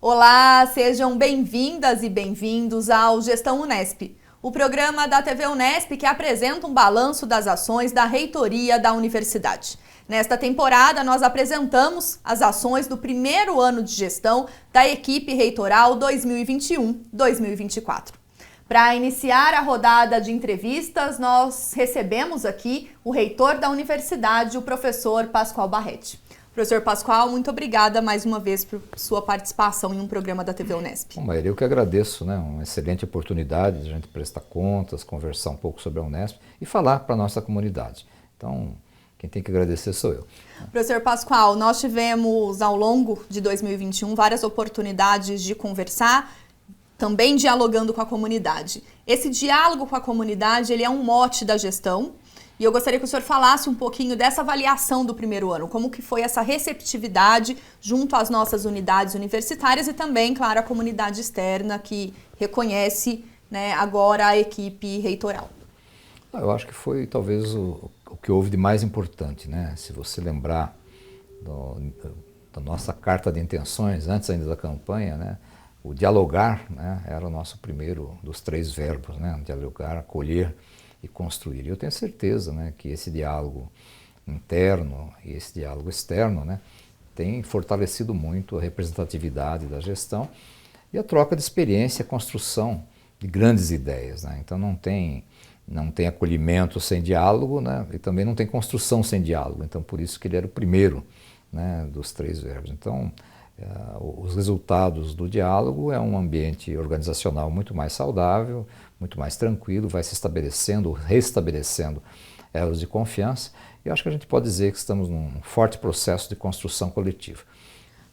Olá, sejam bem-vindas e bem-vindos ao Gestão Unesp, o programa da TV Unesp que apresenta um balanço das ações da reitoria da universidade. Nesta temporada, nós apresentamos as ações do primeiro ano de gestão da equipe reitoral 2021-2024. Para iniciar a rodada de entrevistas, nós recebemos aqui o reitor da universidade, o professor Pascoal Barretti. Professor Pascoal, muito obrigada mais uma vez por sua participação em um programa da TV Unesp. Bom, Maíra, eu que agradeço, né? Uma excelente oportunidade de a gente prestar contas, conversar um pouco sobre a Unesp e falar para a nossa comunidade. Então, quem tem que agradecer sou eu. Professor Pascoal, nós tivemos ao longo de 2021 várias oportunidades de conversar, também dialogando com a comunidade. Esse diálogo com a comunidade, ele é um mote da gestão. E eu gostaria que o senhor falasse um pouquinho dessa avaliação do primeiro ano, como que foi essa receptividade junto às nossas unidades universitárias e também, claro, a comunidade externa que reconhece, né, agora a equipe reitoral. Eu acho que foi talvez o que houve de mais importante, né? Se você lembrar da nossa carta de intenções, antes ainda da campanha, né? O dialogar, né, era o nosso primeiro dos 3 verbos, né? Dialogar, acolher e construir. E eu tenho certeza, né, que esse diálogo interno e esse diálogo externo, né, tem fortalecido muito a representatividade da gestão e a troca de experiência, a construção de grandes ideias, né? Então não tem acolhimento sem diálogo, né, e também não tem construção sem diálogo. Então por isso que ele era o primeiro, né, dos 3 verbos. Então os resultados do diálogo é um ambiente organizacional muito mais saudável, muito mais tranquilo, vai se estabelecendo, restabelecendo elos de confiança. E eu acho que a gente pode dizer que estamos num forte processo de construção coletiva.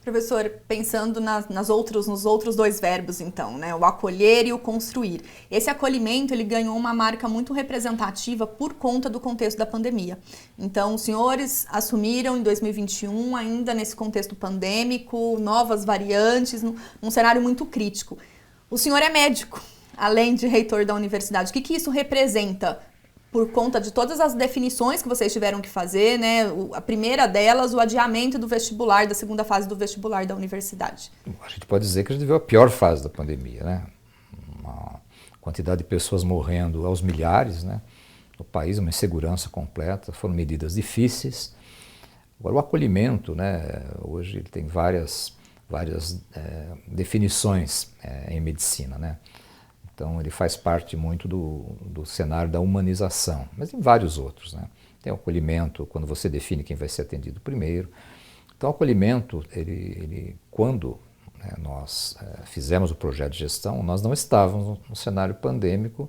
Professor, pensando nos outros 2 verbos, então, né, o acolher e o construir. Esse acolhimento, ele ganhou uma marca muito representativa por conta do contexto da pandemia. Então, os senhores assumiram em 2021, ainda nesse contexto pandêmico, novas variantes, num cenário muito crítico. O senhor é médico, além de reitor da universidade. O que isso representa? Por conta de todas as definições que vocês tiveram que fazer, né? A primeira delas, o adiamento do vestibular, da segunda fase do vestibular da universidade. A gente pode dizer que a gente viu a pior fase da pandemia, né? Uma quantidade de pessoas morrendo aos milhares, né? No país, uma insegurança completa, foram medidas difíceis. Agora, o acolhimento, né? Hoje ele tem várias definições em medicina, né? Então ele faz parte muito do cenário da humanização, mas tem vários outros, né? Tem o acolhimento, quando você define quem vai ser atendido primeiro. Então o acolhimento, quando, né, nós fizemos o projeto de gestão, nós não estávamos no cenário pandêmico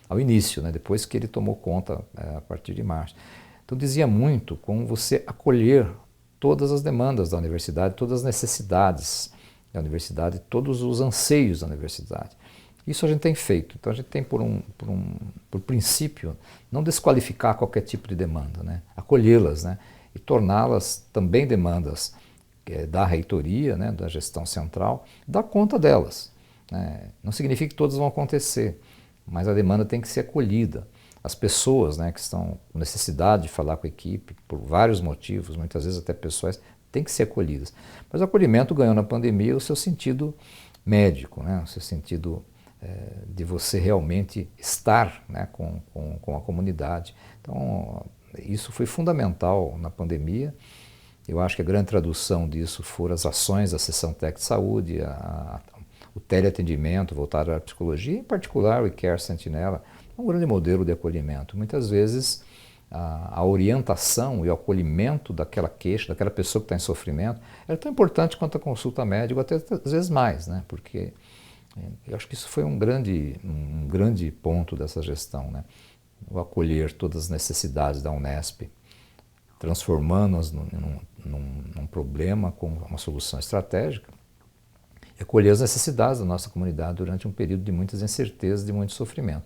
ao início, né? Depois que ele tomou conta a partir de março. Então dizia muito como você acolher todas as demandas da universidade, todas as necessidades da universidade, todos os anseios da universidade. Isso a gente tem feito. Então a gente tem, por princípio, não desqualificar qualquer tipo de demanda, né? Acolhê-las, né? E torná-las também demandas da reitoria, né? Da gestão central, dar conta delas, né? Não significa que todas vão acontecer, mas a demanda tem que ser acolhida. As pessoas, né, que estão com necessidade de falar com a equipe, por vários motivos, muitas vezes até pessoais, têm que ser acolhidas. Mas o acolhimento ganhou na pandemia o seu sentido médico, né? O seu sentido de você realmente estar, né, com a comunidade. Então, isso foi fundamental na pandemia. Eu acho que a grande tradução disso foram as ações da Seção Tec de Saúde, o teleatendimento voltado à psicologia, em particular o eCare Sentinela, é um grande modelo de acolhimento. Muitas vezes a orientação e o acolhimento daquela queixa, daquela pessoa que está em sofrimento, é tão importante quanto a consulta médica, até às vezes mais, né? Porque eu acho que isso foi um grande ponto dessa gestão, né? O acolher todas as necessidades da Unesp, transformando-as num problema com uma solução estratégica, e acolher as necessidades da nossa comunidade durante um período de muitas incertezas, de muito sofrimento.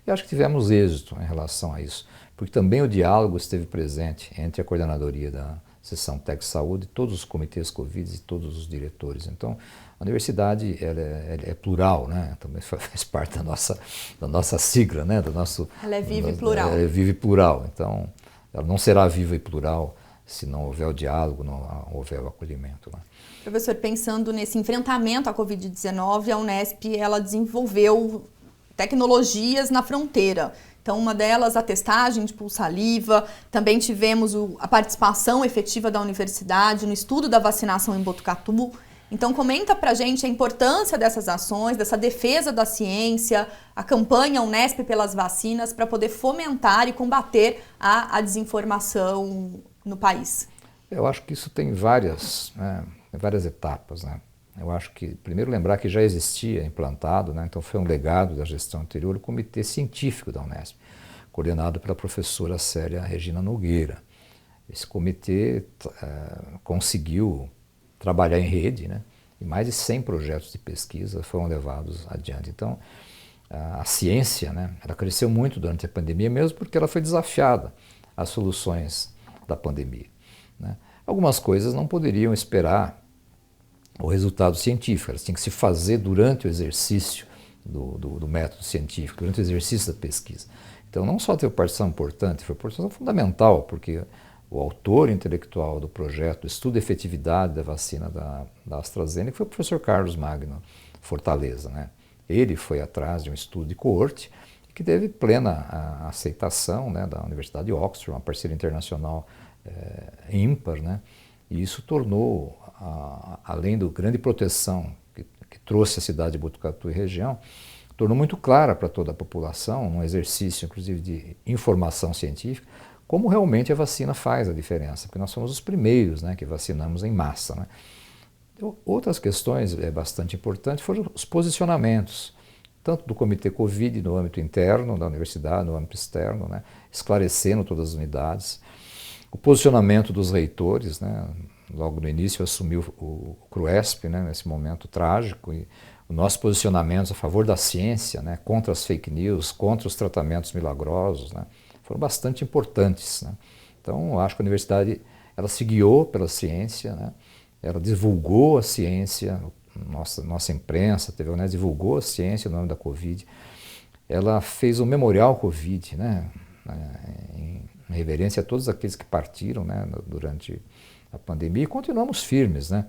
E acho que tivemos êxito em relação a isso, porque também o diálogo esteve presente entre a coordenadoria da Seção Tec de Saúde, todos os comitês Covid e todos os diretores. Então, a universidade ela é plural, né? Também faz parte da nossa sigla, né? Ela é viva e plural. Ela é viva e plural. Então, ela não será viva e plural se não houver o diálogo, não houver o acolhimento. Né? Professor, pensando nesse enfrentamento à Covid-19, a Unesp ela desenvolveu tecnologias na fronteira. Então, uma delas, a testagem de pulso-saliva, também tivemos a participação efetiva da universidade no estudo da vacinação em Botucatu. Então, comenta pra gente a importância dessas ações, dessa defesa da ciência, a campanha Unesp pelas vacinas, para poder fomentar e combater a desinformação no país. Eu acho que isso tem várias etapas, né? Eu acho que, primeiro, lembrar que já existia implantado, né? Então foi um legado da gestão anterior, o Comitê Científico da Unesp, coordenado pela professora Célia Regina Nogueira. Esse comitê conseguiu trabalhar em rede, né? E mais de 100 projetos de pesquisa foram levados adiante. Então, a ciência, né, ela cresceu muito durante a pandemia, mesmo porque ela foi desafiada às soluções da pandemia. Né? Algumas coisas não poderiam esperar o resultado científico, elas tinham que se fazer durante o exercício do método científico, durante o exercício da pesquisa. Então, não só teve participação importante, foi participação fundamental, porque o autor intelectual do projeto, do estudo de efetividade da vacina da AstraZeneca, foi o professor Carlos Magno Fortaleza. Né? Ele foi atrás de um estudo de coorte que teve plena aceitação, né, da Universidade de Oxford, uma parceria internacional ímpar, né? E isso tornou, além da grande proteção que trouxe a cidade de Botucatu e região, tornou muito clara para toda a população, um exercício inclusive de informação científica, como realmente a vacina faz a diferença, porque nós somos os primeiros, né, que vacinamos em massa. Né? Outras questões bastante importantes foram os posicionamentos, tanto do Comitê Covid no âmbito interno da universidade, no âmbito externo, né, esclarecendo todas as unidades, o posicionamento dos reitores, né, logo no início assumiu o CRUESP, né, nesse momento trágico, e o nosso posicionamento a favor da ciência, né, contra as fake news, contra os tratamentos milagrosos, né, foram bastante importantes. Né. Então, eu acho que a universidade ela se guiou pela ciência, né, ela divulgou a ciência, nossa imprensa, a TV Unesp divulgou a ciência no nome da Covid, ela fez o Memorial Covid, né, em reverência a todos aqueles que partiram, né, durante a pandemia, e continuamos firmes. Né.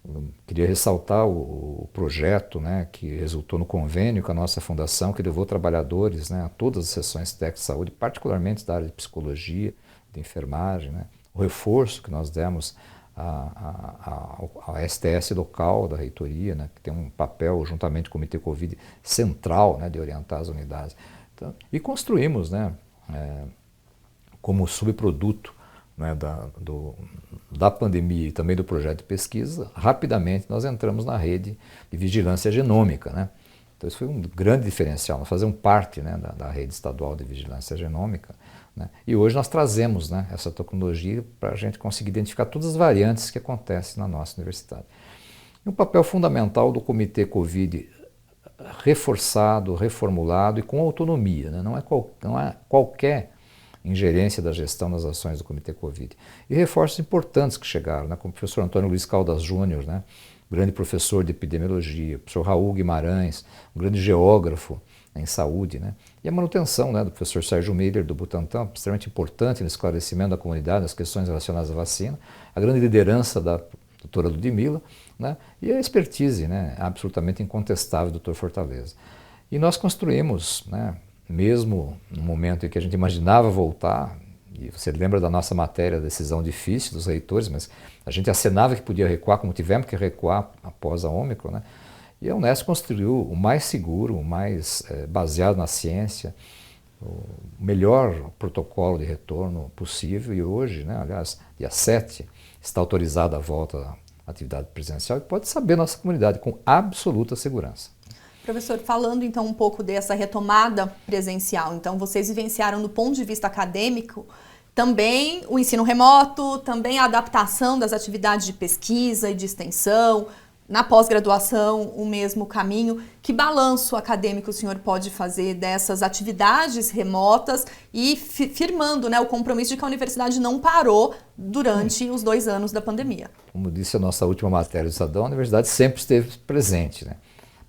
Eu queria ressaltar o projeto, né, que resultou no convênio com a nossa fundação, que levou trabalhadores, né, a todas as seções técnicas de saúde, particularmente da área de psicologia, de enfermagem, né, o reforço que nós demos à STS local da reitoria, né, que tem um papel, juntamente com o Comitê Covid, central, né, de orientar as unidades. Então, e construímos, né, como subproduto, né, da pandemia e também do projeto de pesquisa, rapidamente nós entramos na rede de vigilância genômica. Né? Então isso foi um grande diferencial, nós fazemos parte, né, da rede estadual de vigilância genômica, né? E hoje nós trazemos, né, essa tecnologia para a gente conseguir identificar todas as variantes que acontecem na nossa universidade. E um papel fundamental do Comitê Covid reforçado, reformulado e com autonomia, né? Não é qualquer ingerência da gestão nas ações do Comitê Covid. E reforços importantes que chegaram, né, como o professor Antônio Luiz Caldas Júnior, né, grande professor de epidemiologia, o professor Raul Guimarães, um grande geógrafo em saúde, né, e a manutenção, né, do professor Sérgio Miller, do Butantan, extremamente importante no esclarecimento da comunidade, nas questões relacionadas à vacina, a grande liderança da doutora Ludmila, né, e a expertise, né, absolutamente incontestável do Dr. Fortaleza. E nós construímos, né, mesmo no momento em que a gente imaginava voltar, e você lembra da nossa matéria, decisão difícil dos reitores, mas a gente acenava que podia recuar, como tivemos que recuar após a Ômicron, né? E a Unesp construiu o mais seguro, o mais baseado na ciência, o melhor protocolo de retorno possível, e hoje, né, aliás, dia 7, está autorizada a volta à atividade presencial e pode saber nossa comunidade com absoluta segurança. Professor, falando então um pouco dessa retomada presencial, então vocês vivenciaram do ponto de vista acadêmico também o ensino remoto, também a adaptação das atividades de pesquisa e de extensão, na pós-graduação o mesmo caminho. Que balanço acadêmico o senhor pode fazer dessas atividades remotas e firmando, né, o compromisso de que a universidade não parou durante os 2 anos da pandemia? Como disse a nossa última matéria do Estadão, a universidade sempre esteve presente, né?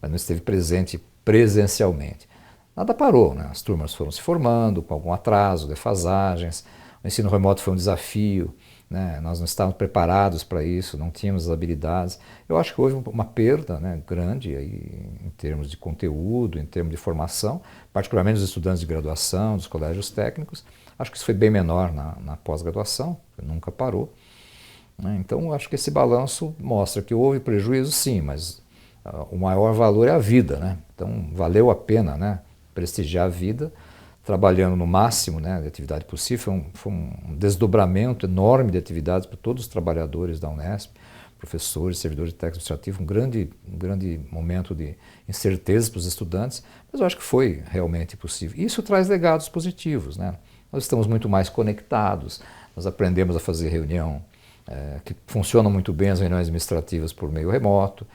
Mas não esteve presente presencialmente. Nada parou, né? As turmas foram se formando com algum atraso, defasagens, o ensino remoto foi um desafio, né? Nós não estávamos preparados para isso, não tínhamos as habilidades. Eu acho que houve uma perda, né, grande aí, em termos de conteúdo, em termos de formação, particularmente dos estudantes de graduação, dos colégios técnicos. Acho que isso foi bem menor na pós-graduação, nunca parou. Né? Então, acho que esse balanço mostra que houve prejuízo, sim, mas o maior valor é a vida, né? Então, valeu a pena, né, prestigiar a vida, trabalhando no máximo, né, de atividade possível. Foi um desdobramento enorme de atividades para todos os trabalhadores da Unesp, professores, servidores técnicos administrativos, um grande momento de incerteza para os estudantes, mas eu acho que foi realmente possível. Isso traz legados positivos, né? Nós estamos muito mais conectados, nós aprendemos a fazer reunião, que funcionam muito bem as reuniões administrativas por meio remoto.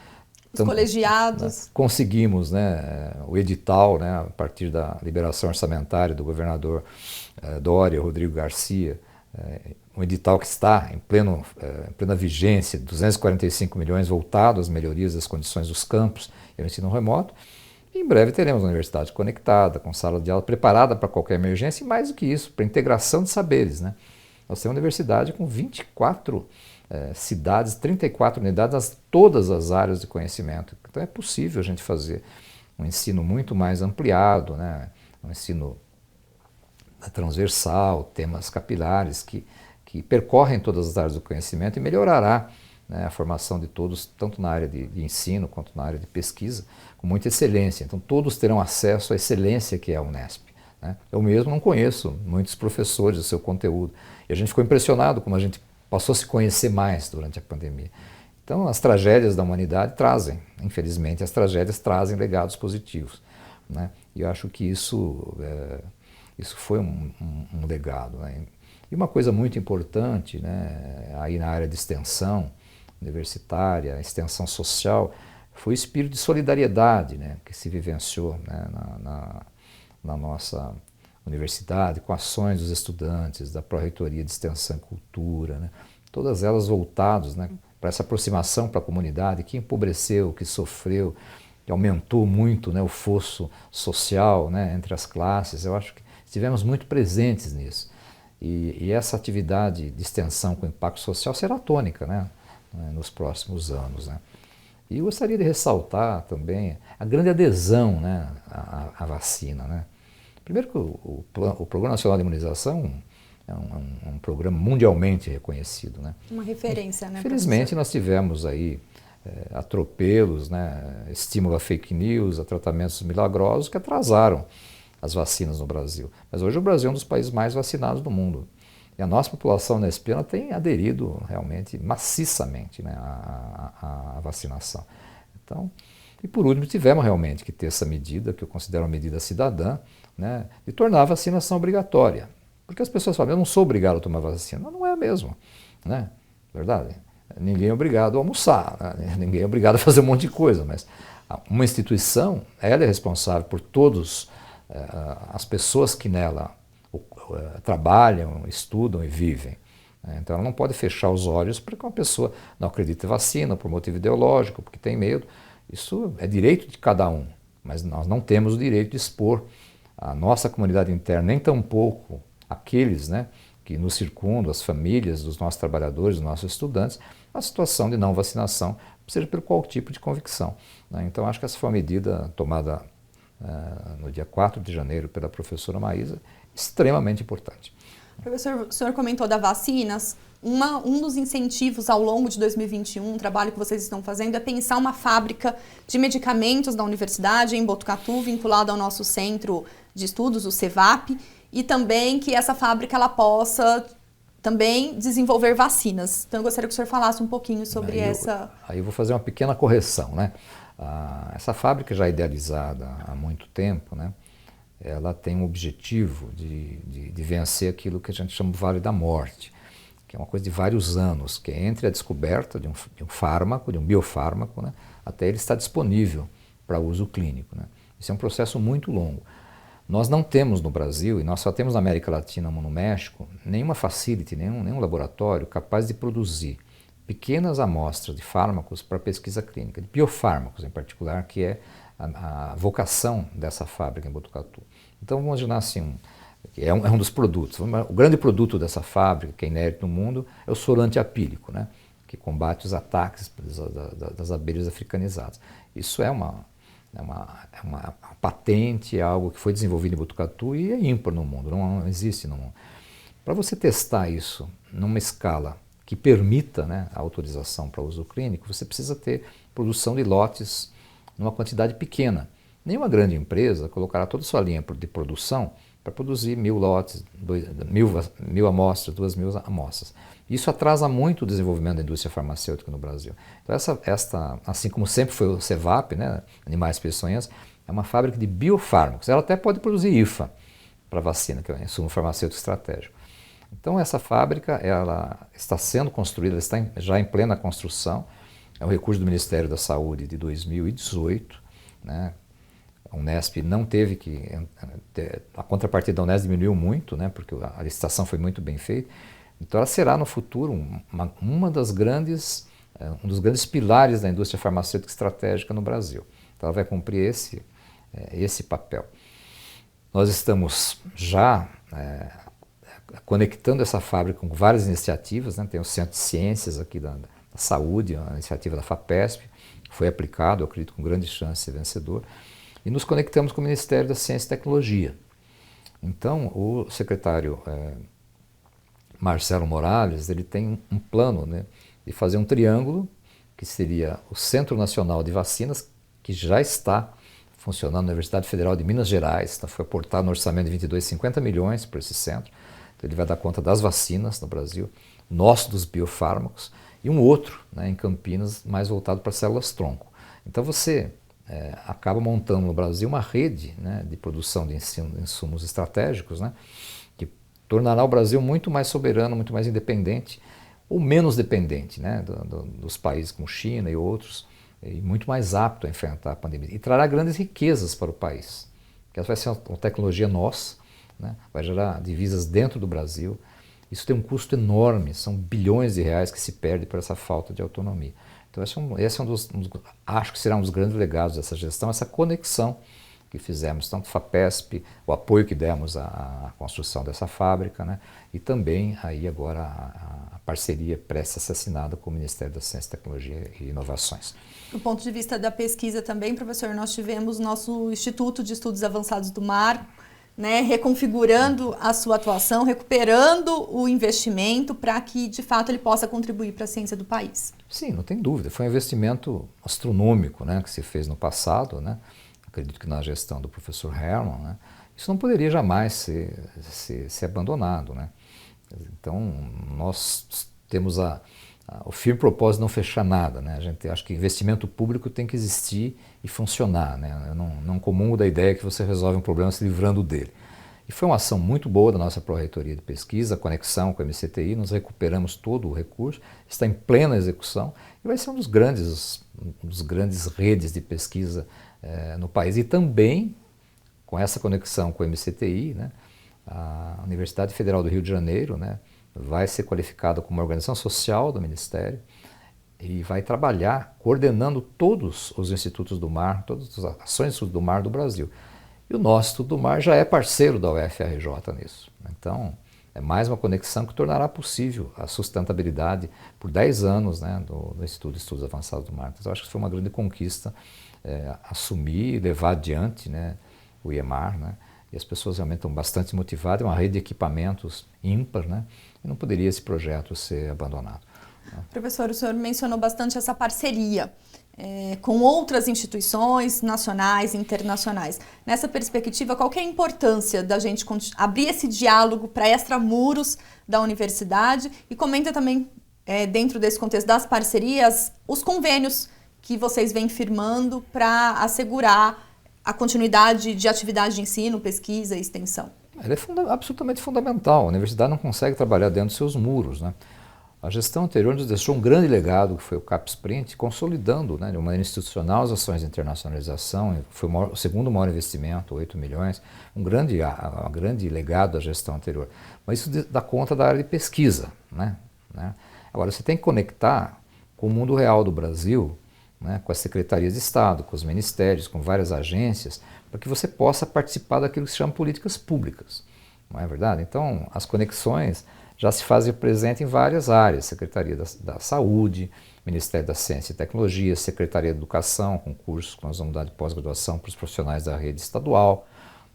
Os colegiados. Né, conseguimos, né, o edital, né, a partir da liberação orçamentária do governador Dória, Rodrigo Garcia, um edital que está em plena vigência, 245 milhões voltados às melhorias das condições dos campos e ao ensino remoto. E em breve teremos uma universidade conectada, com sala de aula preparada para qualquer emergência e, mais do que isso, para integração de saberes, né? Nós temos uma universidade com 24 cidades, 34 unidades, todas as áreas de conhecimento. Então é possível a gente fazer um ensino muito mais ampliado, né? Um ensino transversal, temas capilares que percorrem todas as áreas do conhecimento e melhorará, né, a formação de todos, tanto na área de ensino quanto na área de pesquisa, com muita excelência. Então todos terão acesso à excelência que é a Unesp. Né? Eu mesmo não conheço muitos professores do seu conteúdo e a gente ficou impressionado como a gente passou a se conhecer mais durante a pandemia. Então as tragédias da humanidade trazem, infelizmente, as tragédias trazem legados positivos. Né? E eu acho que isso foi um legado. Né? E uma coisa muito importante, né, aí na área de extensão universitária, extensão social, foi o espírito de solidariedade, né, que se vivenciou, né, na nossa universidade, com ações dos estudantes, da Pró-Reitoria de Extensão e Cultura, né, todas elas voltadas, né, para essa aproximação para a comunidade, que empobreceu, que sofreu, que aumentou muito, né, o fosso social, né, entre as classes. Eu acho que estivemos muito presentes nisso. E essa atividade de extensão com impacto social será tônica, né, nos próximos anos. Né. E eu gostaria de ressaltar também a grande adesão, né, à vacina. Né. Primeiro que o Programa Nacional de Imunização é um programa mundialmente reconhecido. Né. Uma referência, né? Infelizmente nós tivemos aí atropelos, né, estímulo a fake news, a tratamentos milagrosos que atrasaram as vacinas no Brasil. Mas hoje o Brasil é um dos países mais vacinados do mundo. E a nossa população nespliana tem aderido realmente maciçamente, né, à vacinação. Então, e por último, tivemos realmente que ter essa medida, que eu considero uma medida cidadã, né, de tornar a vacinação obrigatória. Porque as pessoas falam, eu não sou obrigado a tomar vacina. Mas não é mesmo, né? Verdade? Ninguém é obrigado a almoçar, né? Ninguém é obrigado a fazer um monte de coisa, mas uma instituição, ela é responsável por todas as pessoas que nela trabalham, estudam e vivem. Então ela não pode fechar os olhos para que uma pessoa não acredite em vacina por motivo ideológico, porque tem medo. Isso é direito de cada um, mas nós não temos o direito de expor a nossa comunidade interna, nem tampouco aqueles, né, que nos circundam, as famílias dos nossos trabalhadores, dos nossos estudantes, a situação de não vacinação, seja por qual tipo de convicção. Né? Então acho que essa foi uma medida tomada no dia 4 de janeiro pela professora Maísa, extremamente importante. Professor, o senhor comentou da vacinas. Um dos incentivos ao longo de 2021, um trabalho que vocês estão fazendo, é pensar uma fábrica de medicamentos da universidade em Botucatu, vinculada ao nosso centro de estudos, o CEVAP, e também que essa fábrica ela possa também desenvolver vacinas. Então eu gostaria que o senhor falasse um pouquinho sobre essa... Aí eu vou fazer uma pequena correção, né? Essa fábrica já idealizada há muito tempo, né? Ela tem um objetivo de vencer aquilo que a gente chama de Vale da Morte, que é uma coisa de vários anos, que é entre a descoberta de um fármaco, de um biofármaco, né, até ele estar disponível para uso clínico. Né. Isso é um processo muito longo. Nós não temos no Brasil, e nós só temos na América Latina ou no México, nenhuma facility, nenhum laboratório capaz de produzir pequenas amostras de fármacos para pesquisa clínica, de biofármacos em particular, que é a vocação dessa fábrica em Botucatu. Então vamos imaginar assim, que é um dos produtos. O grande produto dessa fábrica, que é inédito no mundo, é o soro antiapílico, né, que combate os ataques das abelhas africanizadas. Isso é uma patente, é algo que foi desenvolvido em Botucatu e é ímpar no mundo, não existe no mundo. Para você testar isso numa escala que permita, né, a autorização para uso clínico, você precisa ter produção de lotes numa quantidade pequena. Nenhuma grande empresa colocará toda a sua linha de produção para produzir 1000 lotes, 1000 amostras, 2000 amostras. Isso atrasa muito o desenvolvimento da indústria farmacêutica no Brasil. Então esta, assim como sempre foi o CEVAP, né, Animais Peçonhentos, é uma fábrica de biofármacos. Ela até pode produzir IFA para vacina, que é o insumo farmacêutico estratégico. Então essa fábrica ela está sendo construída, ela está já em plena construção. É um recurso do Ministério da Saúde de 2018, né? A Unesp não teve que... A contrapartida da Unesp diminuiu muito, né, porque a licitação foi muito bem feita. Então ela será no futuro um dos grandes pilares da indústria farmacêutica estratégica no Brasil. Então ela vai cumprir esse papel. Nós estamos já conectando essa fábrica com várias iniciativas, né? Tem o Centro de Ciências aqui da Saúde, a iniciativa da FAPESP, que foi aplicado, eu acredito, com grande chance de ser vencedor. E nos conectamos com o Ministério da Ciência e Tecnologia. Então, o secretário Marcelo Morales, ele tem um plano, né, de fazer um triângulo, que seria o Centro Nacional de Vacinas, que já está funcionando na Universidade Federal de Minas Gerais, então foi aportado no orçamento de 22, 50 milhões para esse centro. Então, ele vai dar conta das vacinas no Brasil, nosso dos biofármacos, e um outro, né, em Campinas, mais voltado para células-tronco. Então você acaba montando no Brasil uma rede, né, de produção de insumos estratégicos, né, que tornará o Brasil muito mais soberano, muito mais independente, ou menos dependente, né, dos países como China e outros, e muito mais apto a enfrentar a pandemia. E trará grandes riquezas para o país, que essa vai ser uma tecnologia nossa, né, vai gerar divisas dentro do Brasil. Isso tem um custo enorme, são bilhões de reais que se perde por essa falta de autonomia. Então esse é acho que será um dos grandes legados dessa gestão, essa conexão que fizemos, tanto FAPESP, o apoio que demos à construção dessa fábrica, né, e também aí agora a parceria prestes a ser assinada com o Ministério da Ciência, Tecnologia e Inovações. Do ponto de vista da pesquisa também, professor, nós tivemos nosso Instituto de Estudos Avançados do Mar, né, reconfigurando a sua atuação, recuperando o investimento para que, de fato, ele possa contribuir para a ciência do país. Sim, não tem dúvida. Foi um investimento astronômico, né, que se fez no passado, né? Acredito que na gestão do professor Herman, né? Isso não poderia jamais ser abandonado, né? Então, nós temos o firme propósito de não fechar nada, né? A gente acha que investimento público tem que existir e funcionar, né? Eu não comungo da ideia que você resolve um problema se livrando dele. E foi uma ação muito boa da nossa Pró-Reitoria de Pesquisa, a conexão com a MCTI, nós recuperamos todo o recurso, está em plena execução e vai ser um dos grandes redes de pesquisa no país. E também, com essa conexão com a MCTI, né, a Universidade Federal do Rio de Janeiro, né, vai ser qualificada como uma organização social do Ministério e vai trabalhar coordenando todos os institutos do mar, todas as ações do Instituto do Mar do Brasil. E o nosso Instituto do Mar já é parceiro da UFRJ nisso. Então, é mais uma conexão que tornará possível a sustentabilidade por 10 anos, né, do Instituto de Estudos Avançados do Mar. Então, eu acho que foi uma grande conquista assumir e levar adiante, né, o IEMAR, né, e as pessoas realmente estão bastante motivadas, é uma rede de equipamentos ímpar, né, e não poderia esse projeto ser abandonado. Professor, o senhor mencionou bastante essa parceria com outras instituições nacionais e internacionais. Nessa perspectiva, qual que é a importância da gente abrir esse diálogo para extramuros da universidade e comenta também, dentro desse contexto das parcerias, os convênios que vocês vêm firmando para assegurar a continuidade de atividade de ensino, pesquisa e extensão? Ele é absolutamente fundamental. A universidade não consegue trabalhar dentro dos seus muros, né? A gestão anterior nos deixou um grande legado, que foi o CapSprint, consolidando, né, de uma maneira institucional as ações de internacionalização. Foi o segundo maior investimento, 8 milhões, um grande legado da gestão anterior. Mas isso dá conta da área de pesquisa, né? Agora, você tem que conectar com o mundo real do Brasil, né, com as secretarias de Estado, com os ministérios, com várias agências, para que você possa participar daquilo que se chama políticas públicas. não é verdade? Então, as conexões já se fazem presente em várias áreas, Secretaria da Saúde, Ministério da Ciência e Tecnologia, Secretaria de Educação, com cursos que nós vamos dar de pós-graduação para os profissionais da rede estadual,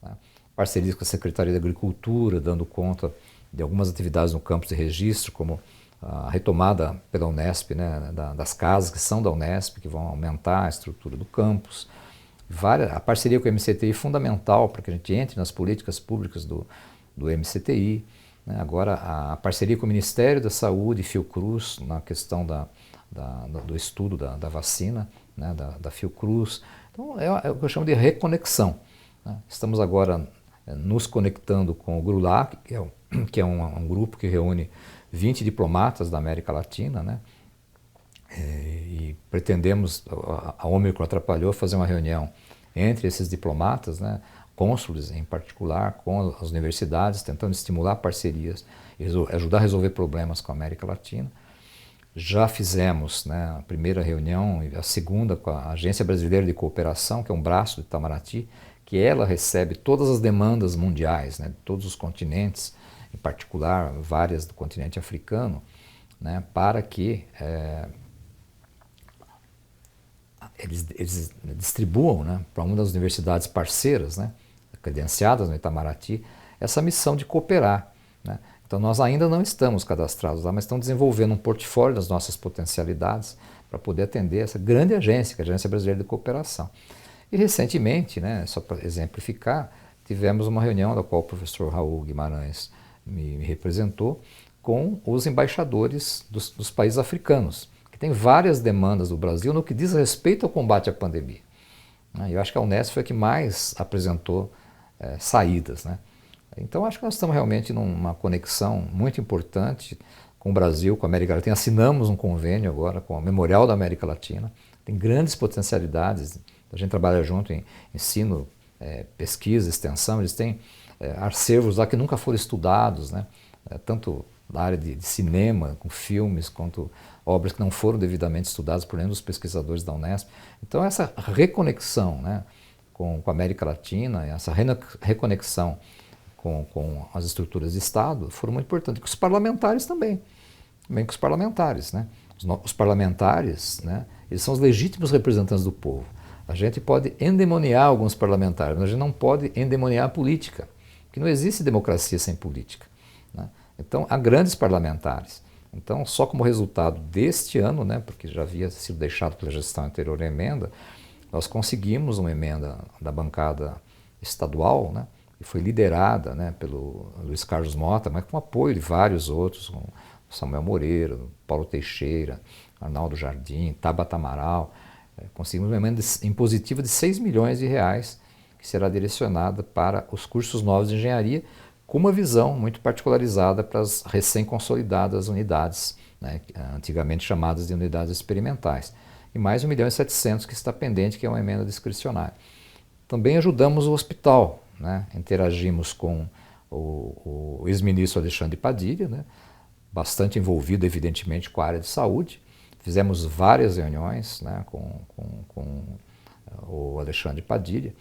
né? Parcerias com a Secretaria da Agricultura, dando conta de algumas atividades no campus de registro, como a retomada pela Unesp, né, das casas que são da Unesp, que vão aumentar a estrutura do campus. A parceria com o MCTI é fundamental para que a gente entre nas políticas públicas do MCTI. Né? Agora, a parceria com o Ministério da Saúde e Fiocruz na questão do estudo da vacina, né, da Fiocruz. Então, é o que eu chamo de reconexão. Né? Estamos agora nos conectando com o GRULAC, que é um grupo que reúne 20 diplomatas da América Latina, né? E pretendemos, a Ômicron atrapalhou, fazer uma reunião entre esses diplomatas, né, cônsules em particular, com as universidades, tentando estimular parcerias e ajudar a resolver problemas com a América Latina. Já fizemos, né, a primeira reunião, a segunda com a Agência Brasileira de Cooperação, que é um braço do Itamaraty, que ela recebe todas as demandas mundiais, né, de todos os continentes, em particular várias do continente africano, né, para que eles distribuam, né, para uma das universidades parceiras, né, credenciadas no Itamaraty, essa missão de cooperar. Né. Então nós ainda não estamos cadastrados lá, mas estamos desenvolvendo um portfólio das nossas potencialidades para poder atender essa grande agência, que é a Agência Brasileira de Cooperação. E recentemente, né, só para exemplificar, tivemos uma reunião da qual o professor Raul Guimarães me representou, com os embaixadores dos países africanos, que tem várias demandas do Brasil no que diz respeito ao combate à pandemia. Eu acho que a Unesp foi a que mais apresentou saídas. Né? Então acho que nós estamos realmente numa conexão muito importante com o Brasil, com a América Latina. Assinamos um convênio agora com o Memorial da América Latina, tem grandes potencialidades, a gente trabalha junto em ensino, pesquisa, extensão, eles têm acervos lá que nunca foram estudados, né? Tanto na área de cinema, com filmes, quanto obras que não foram devidamente estudadas por nenhum dos pesquisadores da Unesp. Então essa reconexão, né, com a América Latina, essa reconexão com as estruturas de Estado foram muito importantes. Com os parlamentares também com os parlamentares. Né? Os parlamentares, né, eles são os legítimos representantes do povo. A gente pode endemoniar alguns parlamentares, mas a gente não pode endemoniar a política, porque não existe democracia sem política. Né? Então, há grandes parlamentares. Então, só como resultado deste ano, né, porque já havia sido deixado pela gestão anterior a emenda, nós conseguimos uma emenda da bancada estadual, né, e foi liderada, né, pelo Luiz Carlos Mota, mas com apoio de vários outros, como Samuel Moreira, Paulo Teixeira, Arnaldo Jardim, Tabata Amaral. Conseguimos uma emenda impositiva de 6 milhões de reais, que será direcionada para os cursos novos de engenharia, com uma visão muito particularizada para as recém-consolidadas unidades, né, antigamente chamadas de unidades experimentais. E mais 1,7 milhão que está pendente, que é uma emenda discricionária. Também ajudamos o hospital, né, interagimos com o ex-ministro Alexandre Padilha, né, bastante envolvido, evidentemente, com a área de saúde. Fizemos várias reuniões, né, com o Alexandre Padilha,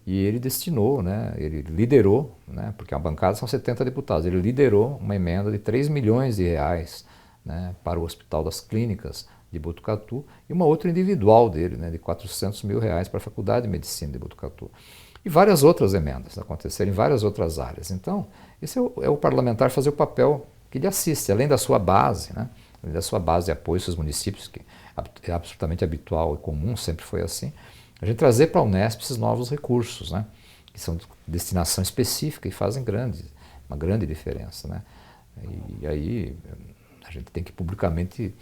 e ele destinou, né, ele liderou, né, porque a bancada são 70 deputados, ele liderou uma emenda de 3 milhões de reais, né, para o Hospital das Clínicas de Botucatu e uma outra individual dele, né, de 400 mil reais para a Faculdade de Medicina de Botucatu. E várias outras emendas aconteceram em várias outras áreas. Então, esse é o parlamentar fazer o papel que lhe assiste, além da sua base, né, além da sua base de apoio aos municípios, que é absolutamente habitual e comum, sempre foi assim, a gente trazer para a Unesp esses novos recursos, né, que são de destinação específica e fazem uma grande diferença. Né. E aí a gente tem que publicamente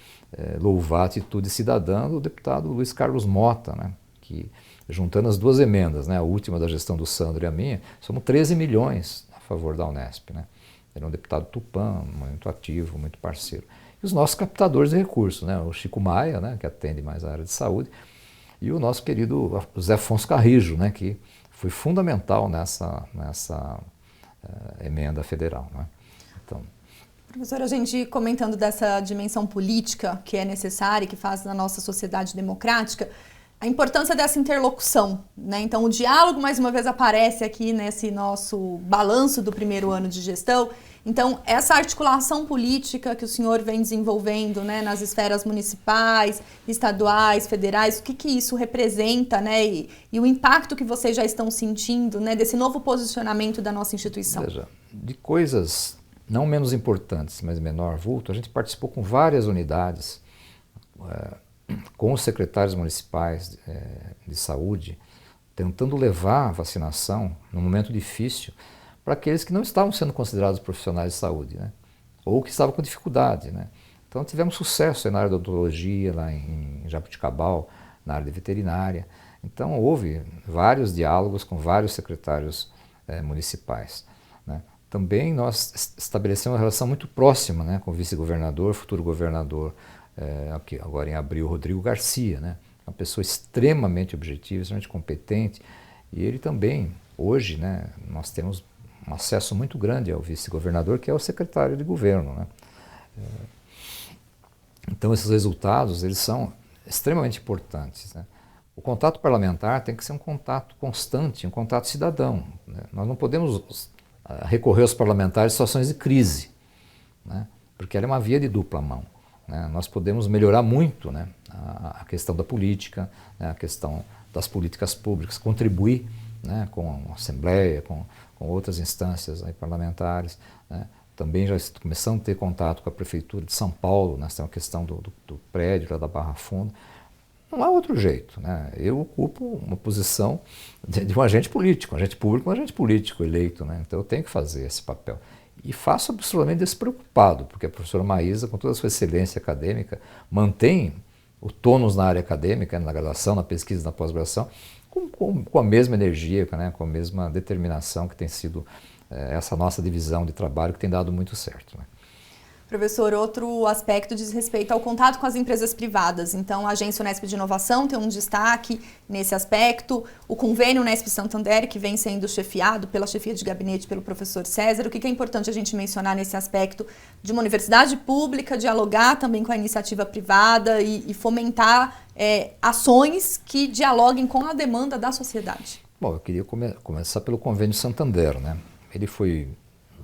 louvar a atitude cidadã do deputado Luiz Carlos Mota, né, que juntando as duas emendas, né, a última da gestão do Sandro e a minha, somos 13 milhões a favor da Unesp. Né. Ele é um deputado tupã, muito ativo, muito parceiro. E os nossos captadores de recursos, né, o Chico Maia, né, que atende mais a área de saúde, e o nosso querido Zé Afonso Carrijo, né, que foi fundamental nessa emenda federal. Né. Então, professor, a gente comentando dessa dimensão política que é necessária e que faz da nossa sociedade democrática, a importância dessa interlocução, né? Então, o diálogo, mais uma vez, aparece aqui nesse nosso balanço do primeiro ano de gestão. Então, essa articulação política que o senhor vem desenvolvendo, né, nas esferas municipais, estaduais, federais, o que isso representa, né, e o impacto que vocês já estão sentindo, né, desse novo posicionamento da nossa instituição? Veja, de coisas não menos importantes, mas menor vulto, a gente participou com várias unidades, com os secretários municipais de saúde, tentando levar a vacinação num momento difícil para aqueles que não estavam sendo considerados profissionais de saúde, né? Ou que estavam com dificuldade, né? Então tivemos sucesso na área da odontologia, lá em Jaboticabal, na área de veterinária. Então houve vários diálogos com vários secretários municipais, né? Também nós estabelecemos uma relação muito próxima, né, com o vice-governador, futuro governador, aqui, agora em abril, Rodrigo Garcia, né? Uma pessoa extremamente objetiva, extremamente competente, e ele também, hoje, né, nós temos um acesso muito grande ao vice-governador, que é o secretário de governo, né? Então esses resultados, eles são extremamente importantes, né? O contato parlamentar tem que ser um contato constante, um contato cidadão, né? Nós não podemos recorrer aos parlamentares em situações de crise, né? Porque ela é uma via de dupla mão, né? Nós podemos melhorar muito, né, a questão da política, né, a questão das políticas públicas, contribuir, né, com a Assembleia, com outras instâncias aí parlamentares, né? Também já começamos a ter contato com a Prefeitura de São Paulo, né? Tem uma questão do prédio lá da Barra Funda. Não há outro jeito, né? Eu ocupo uma posição de um agente político, um agente público, um agente político eleito, né? Então eu tenho que fazer esse papel. E faço absolutamente despreocupado, porque a professora Maísa, com toda a sua excelência acadêmica, mantém o tônus na área acadêmica, na graduação, na pesquisa, na pós-graduação, com a mesma energia, né? Com a mesma determinação que tem sido essa nossa divisão de trabalho, que tem dado muito certo, né? Professor, outro aspecto diz respeito ao contato com as empresas privadas. Então, a Agência Unesp de Inovação tem um destaque nesse aspecto. O convênio Unesp Santander, que vem sendo chefiado pela chefia de gabinete pelo professor César. O que é importante a gente mencionar nesse aspecto de uma universidade pública, dialogar também com a iniciativa privada e fomentar ações que dialoguem com a demanda da sociedade? Bom, eu queria começar pelo convênio Santander, né? Ele foi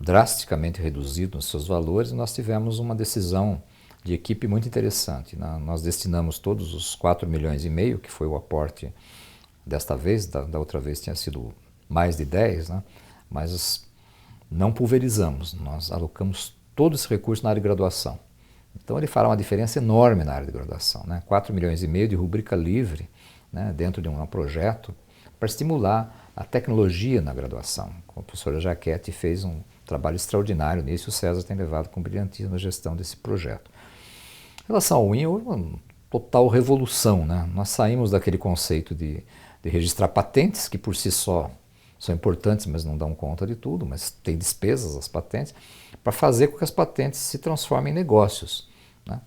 drasticamente reduzido nos seus valores, e nós tivemos uma decisão de equipe muito interessante. Nós destinamos todos os 4,5 milhões, que foi o aporte desta vez, da outra vez tinha sido mais de 10, né? Mas não pulverizamos, nós alocamos todo esse recurso na área de graduação. Então ele fará uma diferença enorme na área de graduação, né? 4,5 milhões de rubrica livre, né, dentro de um projeto para estimular a tecnologia na graduação. A professora Jaquete fez um trabalho extraordinário nisso, o César tem levado com brilhantismo a gestão desse projeto. Em relação ao IN, houve uma total revolução, né? Nós saímos daquele conceito de registrar patentes, que por si só são importantes, mas não dão conta de tudo, mas tem despesas as patentes, para fazer com que as patentes se transformem em negócios, né?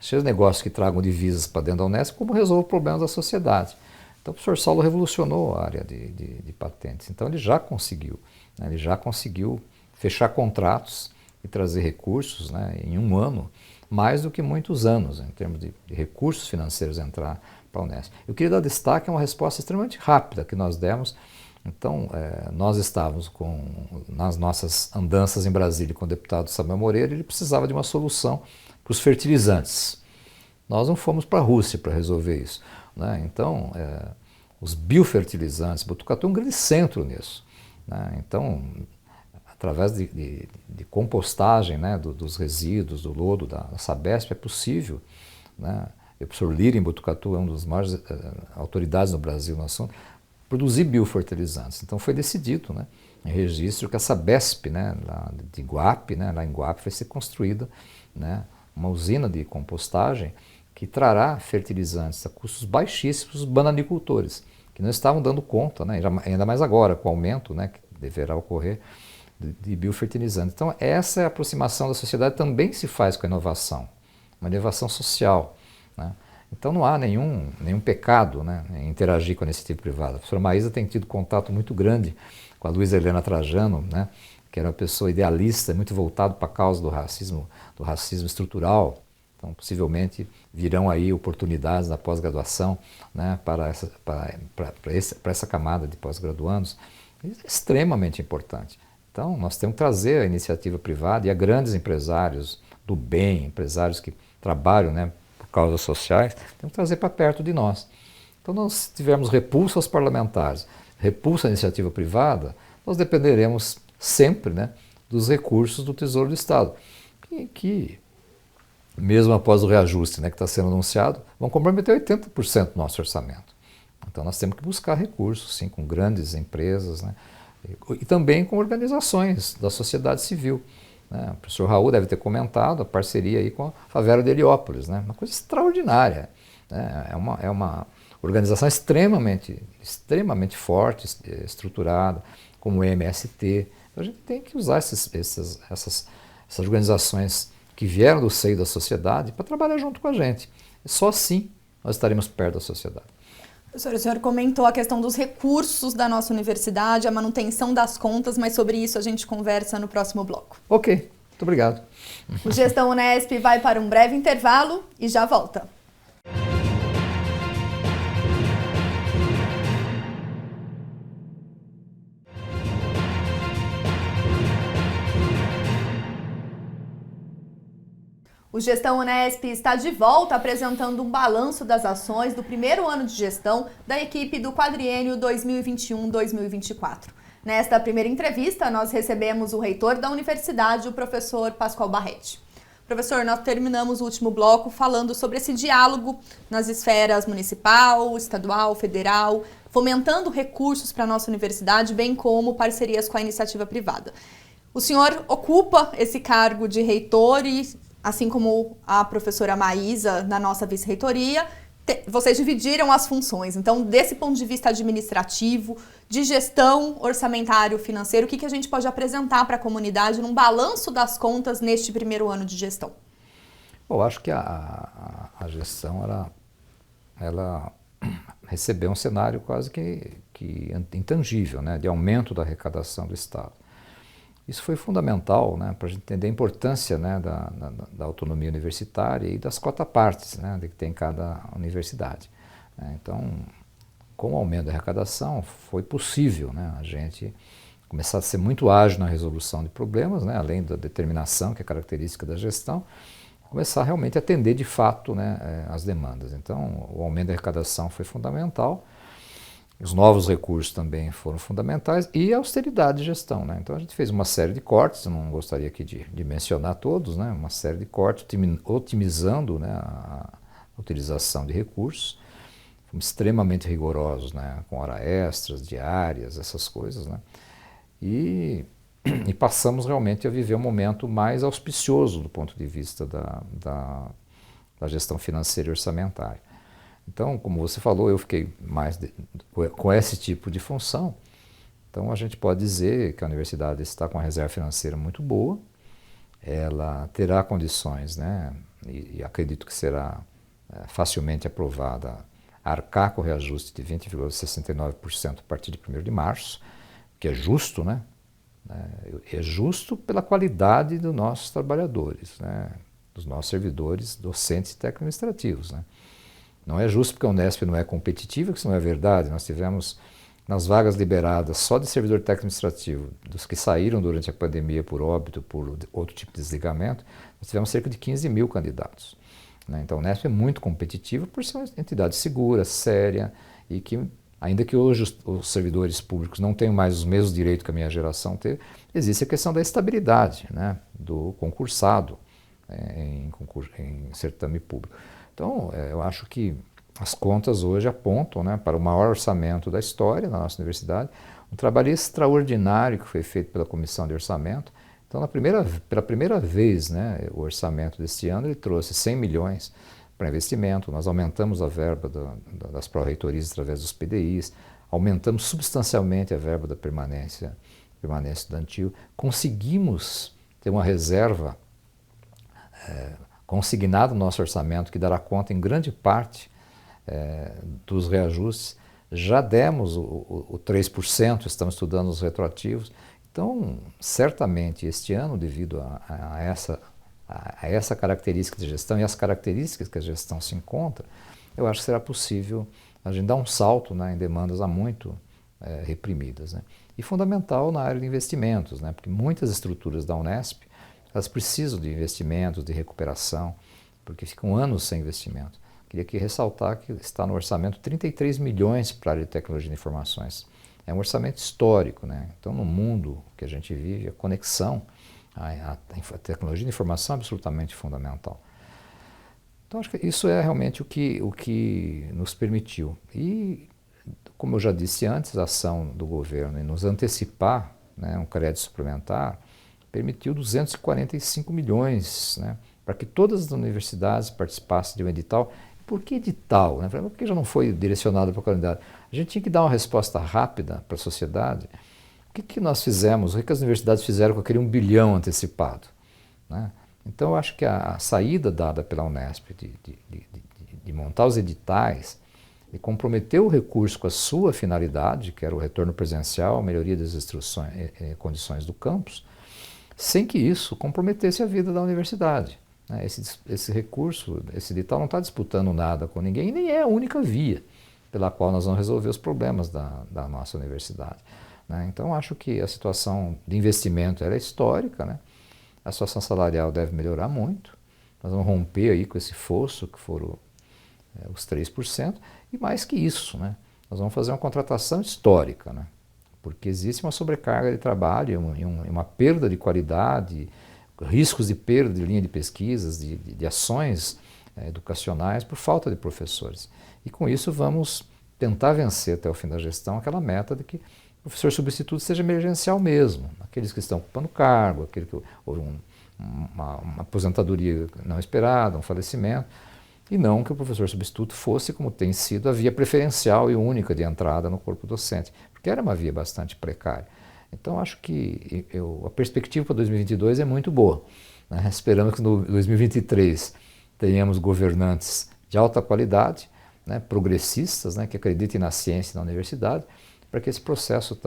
Seja negócios que tragam divisas para dentro da Unesp, como resolvam problemas da sociedade. Então o professor Saulo revolucionou a área de patentes, então ele já conseguiu, né? Ele já conseguiu fechar contratos e trazer recursos, né, em um ano, mais do que muitos anos, em termos de recursos financeiros entrar para a Unesp. Eu queria dar destaque a uma resposta extremamente rápida que nós demos. Então, nós estávamos nas nossas andanças em Brasília com o deputado Samuel Moreira, ele precisava de uma solução para os fertilizantes. Nós não fomos para a Rússia para resolver isso, né? Então, os biofertilizantes, Botucatu é um grande centro nisso, né? Então, através de compostagem, né, dos resíduos, do lodo da Sabesp, é possível, né? O professor Lira, em Botucatu, é uma das maiores autoridades no Brasil no assunto, produzir biofertilizantes. Então foi decidido, né, em registro, que a Sabesp, né, lá de Iguape, né, lá em Iguape, vai ser construída, né, uma usina de compostagem que trará fertilizantes a custos baixíssimos para os bananicultores, que não estavam dando conta, né, ainda mais agora, com o aumento, né, que deverá ocorrer, de biofertilizantes. Então essa é a aproximação da sociedade, também se faz com a inovação, uma inovação social, né? Então não há nenhum pecado, né, em interagir com a iniciativa privada. A professora Maísa tem tido contato muito grande com a Luísa Helena Trajano, né, que era uma pessoa idealista, muito voltada para a causa do racismo estrutural, Então, possivelmente, virão aí oportunidades na pós-graduação, né, para essa camada de pós-graduandos. Isso é extremamente importante. Então, nós temos que trazer a iniciativa privada e a grandes empresários do bem, empresários que trabalham, né, por causas sociais, temos que trazer para perto de nós. Então, nós tivermos repulso aos parlamentares, repulso à iniciativa privada, nós dependeremos sempre, né, dos recursos do Tesouro do Estado, que mesmo após o reajuste, né, que está sendo anunciado, vão comprometer 80% do nosso orçamento. Então nós temos que buscar recursos, sim, com grandes empresas, né, e também com organizações da sociedade civil, né. O professor Raul deve ter comentado a parceria aí com a Favela de Heliópolis, né, uma coisa extraordinária, né, é uma organização extremamente forte, estruturada, como o MST. Então, a gente tem que usar essas organizações que vieram do seio da sociedade para trabalhar junto com a gente. Só assim nós estaremos perto da sociedade. Professor, o senhor comentou a questão dos recursos da nossa universidade, a manutenção das contas, mas sobre isso a gente conversa no próximo bloco. Ok, muito obrigado. O Gestão Unesp vai para um breve intervalo e já volta. O Gestão Unesp está de volta apresentando um balanço das ações do primeiro ano de gestão da equipe do quadriênio 2021-2024. Nesta primeira entrevista, nós recebemos o reitor da universidade, o professor Pascoal Barretti. Professor, nós terminamos o último bloco falando sobre esse diálogo nas esferas municipal, estadual, federal, fomentando recursos para a nossa universidade, bem como parcerias com a iniciativa privada. O senhor ocupa esse cargo de reitor e, assim como a professora Maísa, na nossa vice-reitoria, vocês dividiram as funções. Então, desse ponto de vista administrativo, de gestão, orçamentário, financeiro, o que a gente pode apresentar para a comunidade num balanço das contas neste primeiro ano de gestão? Eu acho que a gestão ela recebeu um cenário quase que intangível, né, de aumento da arrecadação do Estado. Isso foi fundamental, né, para a gente entender a importância, né, da autonomia universitária e das cotas-partes, né, que tem cada universidade. Então, com o aumento da arrecadação, foi possível, né, a gente começar a ser muito ágil na resolução de problemas, né, além da determinação, que é característica da gestão, começar realmente a atender de fato, né, as demandas. Então, o aumento da arrecadação foi fundamental. Os novos recursos também foram fundamentais e a austeridade de gestão, né? Então a gente fez uma série de cortes, eu não gostaria aqui de mencionar todos, né? Uma série de cortes, otimizando, né, a utilização de recursos. Fomos extremamente rigorosos, né, com hora extras, diárias, essas coisas, né? E passamos realmente a viver um momento mais auspicioso do ponto de vista da gestão financeira e orçamentária. Então, como você falou, eu fiquei mais com esse tipo de função. Então, a gente pode dizer que a universidade está com uma reserva financeira muito boa, ela terá condições, né, e acredito que será facilmente aprovada, arcar com o reajuste de 20,69% a partir de 1º de março, que é justo, né? É justo pela qualidade dos nossos trabalhadores, né, dos nossos servidores docentes e técnico-administrativos, né? Não é justo porque a Unesp não é competitiva, que isso não é verdade. Nós tivemos, nas vagas liberadas só de servidor técnico-administrativo, dos que saíram durante a pandemia por óbito, por outro tipo de desligamento, nós tivemos cerca de 15 mil candidatos, né? Então a Unesp é muito competitiva por ser uma entidade segura, séria e que, ainda que hoje os servidores públicos não tenham mais os mesmos direitos que a minha geração teve, existe a questão da estabilidade, né, do concursado em certame público. Então, eu acho que as contas hoje apontam, né, para o maior orçamento da história da nossa universidade, um trabalho extraordinário que foi feito pela Comissão de Orçamento. Então, pela primeira vez, né, o orçamento deste ano ele trouxe 100 milhões para investimento, nós aumentamos a verba das pró-reitorias através dos PDIs, aumentamos substancialmente a verba da permanência estudantil, conseguimos ter uma reserva consignado no nosso orçamento, que dará conta em grande parte dos reajustes. Já demos o 3%, estamos estudando os retroativos. Então, certamente, este ano, devido a a essa característica de gestão e as características que a gestão se encontra, eu acho que será possível a gente dar um salto, né, em demandas há muito reprimidas, né? E fundamental na área de investimentos, né? Porque muitas estruturas da Unesp, elas precisam de investimentos, de recuperação, porque ficam anos sem investimento. Queria aqui ressaltar que está no orçamento 33 milhões para a área de tecnologia de informações. É um orçamento histórico, né? Então, no mundo que a gente vive, a conexão, a tecnologia de informação é absolutamente fundamental. Então, acho que isso é realmente o que nos permitiu. E, como eu já disse antes, a ação do governo em nos antecipar, né, um crédito suplementar permitiu 245 milhões, né, para que todas as universidades participassem de um edital. Por que edital? Né? Por que já não foi direcionado para a comunidade? A gente tinha que dar uma resposta rápida para a sociedade. O que nós fizemos? O que as universidades fizeram com aquele 1 bilhão antecipado? Né? Então, eu acho que a saída dada pela Unesp de montar os editais e comprometer o recurso com a sua finalidade, que era o retorno presencial, a melhoria das instruções, condições do campus, sem que isso comprometesse a vida da universidade. Esse recurso, esse edital não está disputando nada com ninguém e nem é a única via pela qual nós vamos resolver os problemas da nossa universidade. Né? Então, acho que a situação de investimento é histórica, né? A situação salarial deve melhorar muito, nós vamos romper aí com esse fosso que foram os 3%, e mais que isso, né? Nós vamos fazer uma contratação histórica, né? Porque existe uma sobrecarga de trabalho e uma perda de qualidade, riscos de perda de linha de pesquisas, de ações educacionais por falta de professores. E com isso vamos tentar vencer até o fim da gestão aquela meta de que o professor substituto seja emergencial mesmo, aqueles que estão ocupando cargo, aquele que houve uma aposentadoria não esperada, um falecimento, e não que o professor substituto fosse, como tem sido, a via preferencial e única de entrada no corpo docente, porque era uma via bastante precária. Então, acho que a perspectiva para 2022 é muito boa, né? Esperamos que no 2023 tenhamos governantes de alta qualidade, né, progressistas, né, que acreditem na ciência e na universidade, para que esse processo de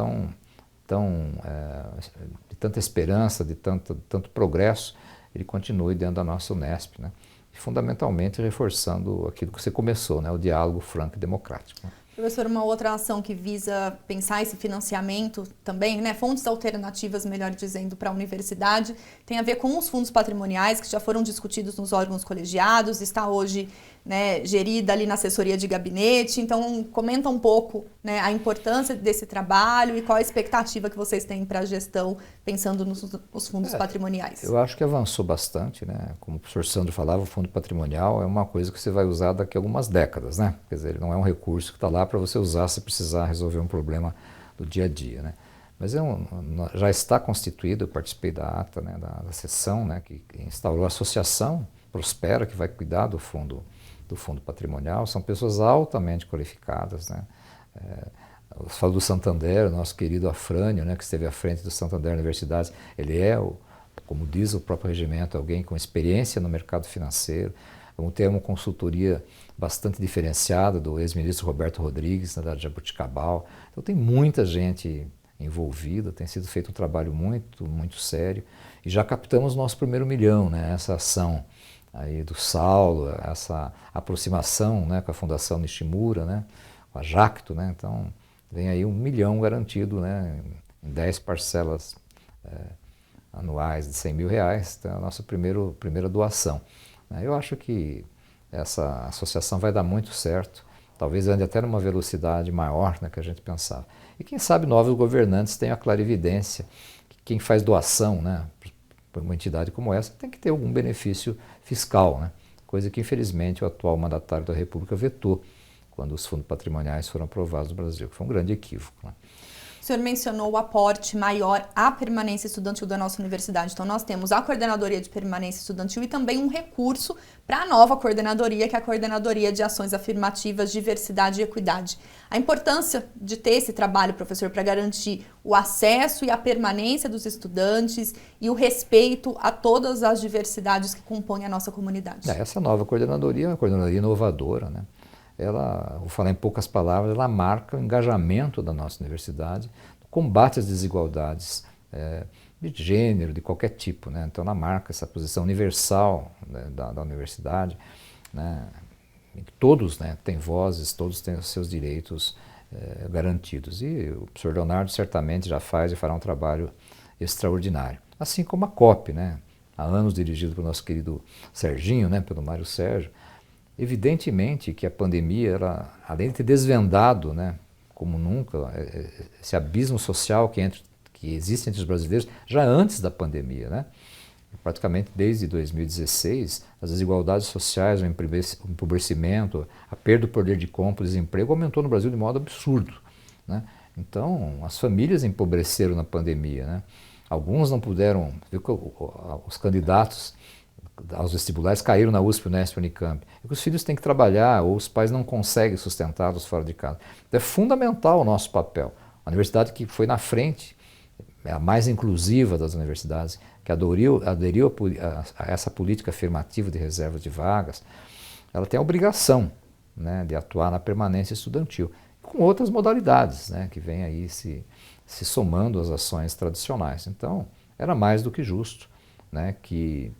tanta esperança, de tanto progresso, ele continue dentro da nossa Unesp, né? E fundamentalmente reforçando aquilo que você começou, né, o diálogo franco e democrático. Professor, uma outra ação que visa pensar esse financiamento também, né, fontes alternativas, melhor dizendo, para a universidade, tem a ver com os fundos patrimoniais que já foram discutidos nos órgãos colegiados, está hoje, né, gerida ali na assessoria de gabinete. Então, comenta um pouco, né, a importância desse trabalho e qual a expectativa que vocês têm para a gestão, pensando nos fundos patrimoniais. Eu acho que avançou bastante, né? Como o professor Sandro falava, o fundo patrimonial é uma coisa que você vai usar daqui a algumas décadas, né? Quer dizer, ele não é um recurso que está lá para você usar se precisar resolver um problema do dia a dia, né? Mas já está constituído, eu participei da ata, né, da sessão, né, que instaurou a associação Prospera, que vai cuidar do fundo patrimonial. São pessoas altamente qualificadas, né? Eu falo do Santander, o nosso querido Afrânio, né, que esteve à frente do Santander Universidades. Ele é, como diz o próprio regimento, alguém com experiência no mercado financeiro. Vamos ter uma consultoria bastante diferenciada do ex-ministro Roberto Rodrigues, da Jabuticabal. Então tem muita gente envolvida, tem sido feito um trabalho muito, muito sério. E já captamos o nosso primeiro milhão, né, essa ação aí do Saulo, essa aproximação, né, com a Fundação Nishimura, né, com a Jacto, né, então vem aí 1 milhão garantido, né, em 10 parcelas anuais de R$100 mil, então é a nossa primeira doação. Eu acho que essa associação vai dar muito certo, talvez ande até numa velocidade maior, né, que a gente pensava. E quem sabe novos governantes tenham a clarividência que quem faz doação, né, por uma entidade como essa tem que ter algum benefício fiscal, né? Coisa que infelizmente o atual mandatário da República vetou quando os fundos patrimoniais foram aprovados no Brasil, que foi um grande equívoco, né? O senhor mencionou o aporte maior à permanência estudantil da nossa universidade. Então, nós temos a Coordenadoria de Permanência Estudantil e também um recurso para a nova coordenadoria, que é a Coordenadoria de Ações Afirmativas, Diversidade e Equidade. A importância de ter esse trabalho, professor, para garantir o acesso e a permanência dos estudantes e o respeito a todas as diversidades que compõem a nossa comunidade. Essa nova coordenadoria é uma coordenadoria inovadora, né? Ela, vou falar em poucas palavras, ela marca o engajamento da nossa universidade no combate às desigualdades de gênero, de qualquer tipo, né? Então ela marca essa posição universal, né, da universidade, né? Em que todos, né, têm vozes, todos têm os seus direitos garantidos. E o professor Leonardo certamente já faz e fará um trabalho extraordinário. Assim como a COP, né? Há anos dirigido pelo nosso querido Serginho, né, pelo Mário Sérgio. Evidentemente que a pandemia, ela, além de ter desvendado, né, como nunca, esse abismo social que existe entre os brasileiros já antes da pandemia, né? Praticamente desde 2016, as desigualdades sociais, o empobrecimento, a perda do poder de compra, o desemprego aumentou no Brasil de modo absurdo, né? Então, as famílias empobreceram na pandemia, né? Alguns não puderam, os candidatos aos vestibulares caíram na USP, Unesp, Unicamp. E que os filhos têm que trabalhar ou os pais não conseguem sustentá-los fora de casa. Então é fundamental o nosso papel. A universidade que foi na frente, é a mais inclusiva das universidades, que aderiu a essa política afirmativa de reserva de vagas, ela tem a obrigação, né, de atuar na permanência estudantil, com outras modalidades, né, que vêm aí se somando às ações tradicionais. Então, era mais do que justo, né, que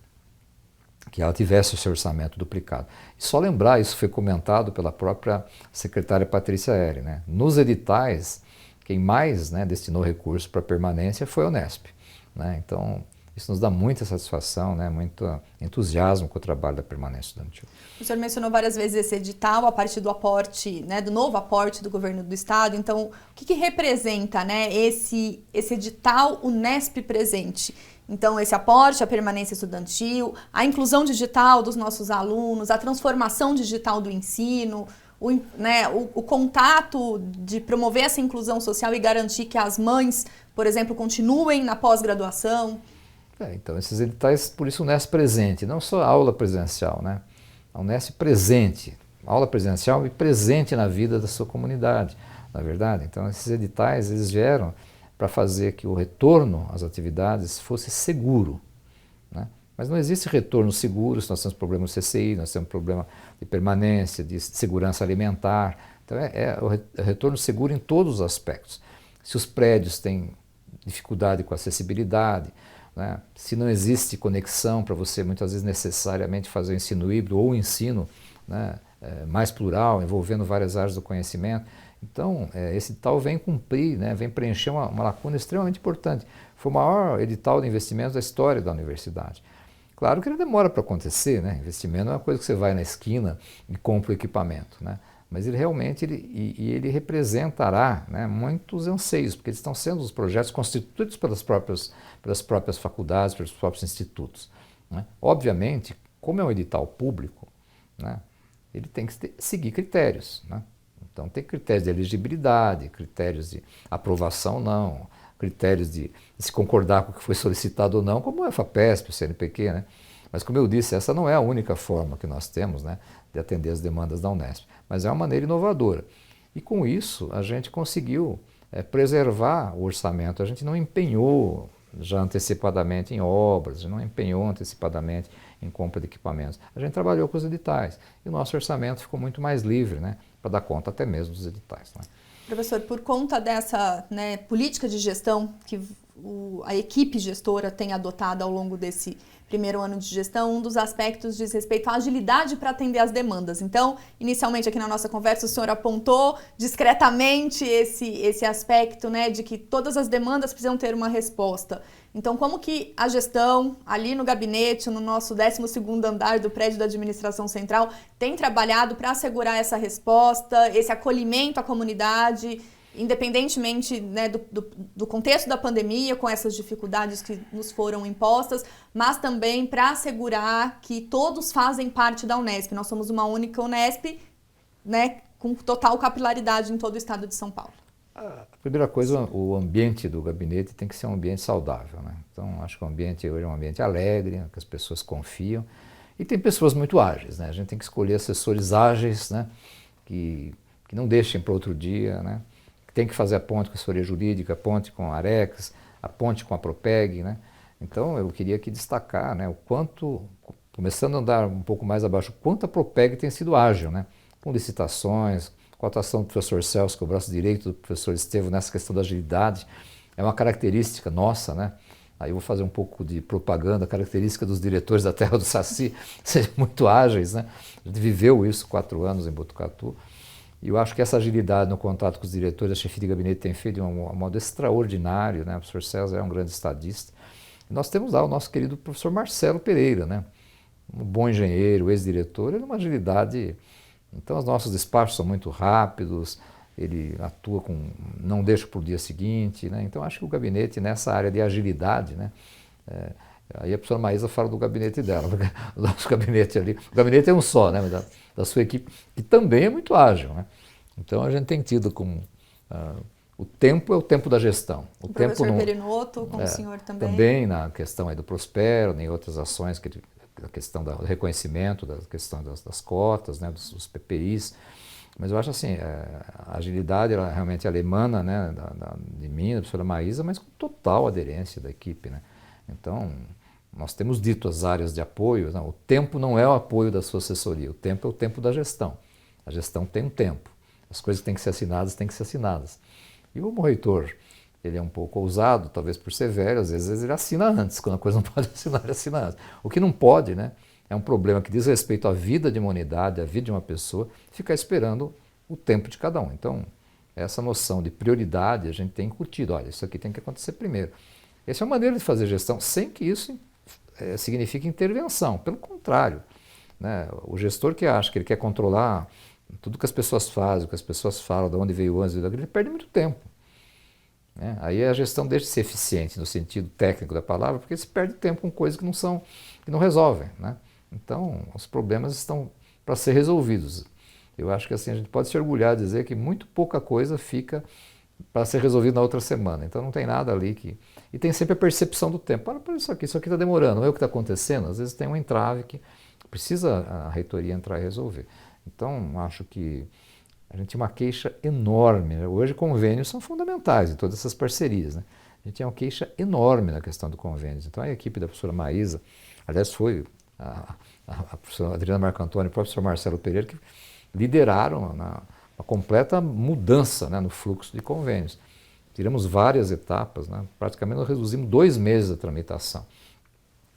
ela tivesse o seu orçamento duplicado. E só lembrar, isso foi comentado pela própria secretária Patrícia Eri, né? Nos editais, quem mais, né, destinou recursos para permanência foi a Unesp, né? Então, isso nos dá muita satisfação, né, muito entusiasmo com o trabalho da permanência estudantil. O senhor mencionou várias vezes esse edital, a partir do aporte, né, do novo aporte do governo do estado. Então, o que representa, né, esse edital Unesp Presente? Então, esse aporte, a permanência estudantil, a inclusão digital dos nossos alunos, a transformação digital do ensino, o contato de promover essa inclusão social e garantir que as mães, por exemplo, continuem na pós-graduação. Então, esses editais, por isso o Unesp Presente, não só a aula presencial, né? A Unesp Presente, aula presencial e presente na vida da sua comunidade, na verdade. Então, esses editais, eles vieram para fazer que o retorno às atividades fosse seguro, né? Mas não existe retorno seguro se nós temos problema de CCI, nós temos problema de permanência, de segurança alimentar. Então é o retorno seguro em todos os aspectos. Se os prédios têm dificuldade com acessibilidade, né? Se não existe conexão para você muitas vezes necessariamente fazer o ensino híbrido ou o ensino, né, mais plural, envolvendo várias áreas do conhecimento. Então, esse edital vem cumprir, né, vem preencher uma lacuna extremamente importante. Foi o maior edital de investimentos da história da universidade. Claro que ele demora para acontecer, né? Investimento não é uma coisa que você vai na esquina e compra o equipamento, né? Mas ele realmente ele representará, né, muitos anseios, porque eles estão sendo os projetos constituídos pelas próprias faculdades, pelos próprios institutos, né? Obviamente, como é um edital público, né, ele tem que seguir critérios, né? Então tem critérios de elegibilidade, critérios de aprovação ou não, critérios de se concordar com o que foi solicitado ou não, como é a FAPESP, o CNPq, né? Mas como eu disse, essa não é a única forma que nós temos, né, de atender as demandas da Unesp, mas é uma maneira inovadora. E com isso a gente conseguiu preservar o orçamento, a gente não empenhou já antecipadamente em obras, a gente não empenhou antecipadamente em compra de equipamentos. A gente trabalhou com os editais e o nosso orçamento ficou muito mais livre, né, para dar conta até mesmo dos editais, né? Professor, por conta dessa, né, política de gestão que a equipe gestora tem adotado ao longo desse primeiro ano de gestão, um dos aspectos diz respeito à agilidade para atender às demandas. Então, inicialmente aqui na nossa conversa, o senhor apontou discretamente esse aspecto, né, de que todas as demandas precisam ter uma resposta. Então, como que a gestão, ali no gabinete, no nosso 12º andar do prédio da administração central, tem trabalhado para assegurar essa resposta, esse acolhimento à comunidade, independentemente, né, do contexto da pandemia, com essas dificuldades que nos foram impostas, mas também para assegurar que todos fazem parte da Unesp. Nós somos uma única Unesp, né, com total capilaridade em todo o estado de São Paulo. A primeira coisa, o ambiente do gabinete tem que ser um ambiente saudável, né? Então, acho que o ambiente hoje é um ambiente alegre, que as pessoas confiam, e tem pessoas muito ágeis, né? A gente tem que escolher assessores ágeis, né, que não deixem para outro dia, né? Tem que fazer a ponte com a assessoria jurídica, a ponte com a Arex, a ponte com a Propeg, né? Então, eu queria aqui destacar, né, o quanto, começando a andar um pouco mais abaixo, o quanto a Propeg tem sido ágil, né? Com licitações, com a atuação do professor Celso, que é o braço direito do professor Estevão nessa questão da agilidade. É uma característica nossa, né, aí eu vou fazer um pouco de propaganda, característica dos diretores da Terra do Saci, sejam muito ágeis, né? A gente viveu isso 4 anos em Botucatu, e eu acho que essa agilidade no contato com os diretores, a chefia de gabinete tem feito de um modo extraordinário, né? O professor César é um grande estadista. E nós temos lá o nosso querido professor Marcelo Pereira, né? Um bom engenheiro, ex-diretor, ele é uma agilidade. Então os nossos despachos são muito rápidos, ele atua com, não deixa para o dia seguinte, né? Então acho que o gabinete nessa área de agilidade, né? Aí a professora Maísa fala do gabinete dela, o nosso gabinete ali, o gabinete é um só, né? Da sua equipe, que também é muito ágil, né? Então a gente tem tido como o tempo é o tempo da gestão. O professor tempo Perinoto, com o senhor também. Também na questão aí do Prospero, em outras ações, a questão do reconhecimento, da questão das cotas, né, dos PPIs. Mas eu acho assim, a agilidade ela realmente ela emana, né, de mim, da professora Maísa, mas com total aderência da equipe, né? Então, nós temos dito as áreas de apoio, não, o tempo não é o apoio da sua assessoria, o tempo é o tempo da gestão. A gestão tem um tempo. As coisas que têm que ser assinadas, têm que ser assinadas. E o reitor, ele é um pouco ousado, talvez por ser velho, às vezes ele assina antes, quando a coisa não pode assinar, ele assina antes. O que não pode, né, é um problema que diz respeito à vida de uma unidade, à vida de uma pessoa, ficar esperando o tempo de cada um. Então, essa noção de prioridade a gente tem incutido, olha, isso aqui tem que acontecer primeiro. Essa é uma maneira de fazer gestão, sem que isso signifique intervenção, pelo contrário, né, o gestor que acha que ele quer controlar tudo que as pessoas fazem, o que as pessoas falam, de onde veio o antes, ele perde muito tempo. Né? Aí a gestão deixa de ser eficiente no sentido técnico da palavra, porque se perde tempo com coisas que não resolvem. Né? Então, os problemas estão para ser resolvidos. Eu acho que assim, a gente pode se orgulhar de dizer que muito pouca coisa fica para ser resolvida na outra semana. Então não tem nada ali que... E tem sempre a percepção do tempo. Para isso aqui está demorando, não é o que está acontecendo? Às vezes tem um entrave que precisa a reitoria entrar e resolver. Então, acho que a gente tinha uma queixa enorme. Né? Hoje, convênios são fundamentais em todas essas parcerias. Né? A gente tinha uma queixa enorme na questão do convênios. Então, a equipe da professora Maísa, aliás, foi a professora Adriana Marco Antônio e o professor Marcelo Pereira que lideraram uma completa mudança, né, no fluxo de convênios. Tiramos várias etapas, né? Praticamente nós reduzimos 2 meses a tramitação.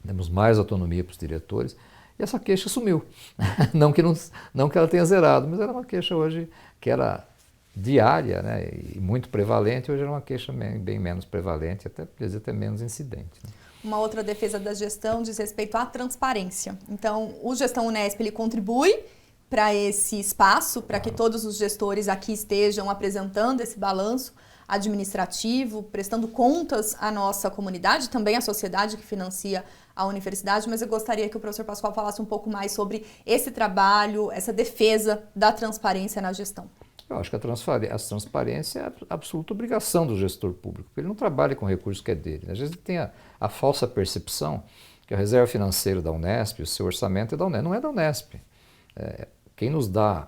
Demos mais autonomia para os diretores. E essa queixa sumiu. Não que ela tenha zerado, mas era uma queixa hoje que era diária, né, e muito prevalente, hoje era uma queixa bem menos prevalente, até menos incidente. Né? Uma outra defesa da gestão diz respeito à transparência. Então, o Gestão Unesp ele contribui para esse espaço, para que todos os gestores aqui estejam apresentando esse balanço administrativo, prestando contas à nossa comunidade, também à sociedade que financia a universidade, mas eu gostaria que o professor Pascoal falasse um pouco mais sobre esse trabalho, essa defesa da transparência na gestão. Eu acho que a transparência é a absoluta obrigação do gestor público, porque ele não trabalha com recursos que é dele. Às vezes ele tem a falsa percepção que a reserva financeira da Unesp, o seu orçamento é da Unesp. Não é da Unesp. Quem nos dá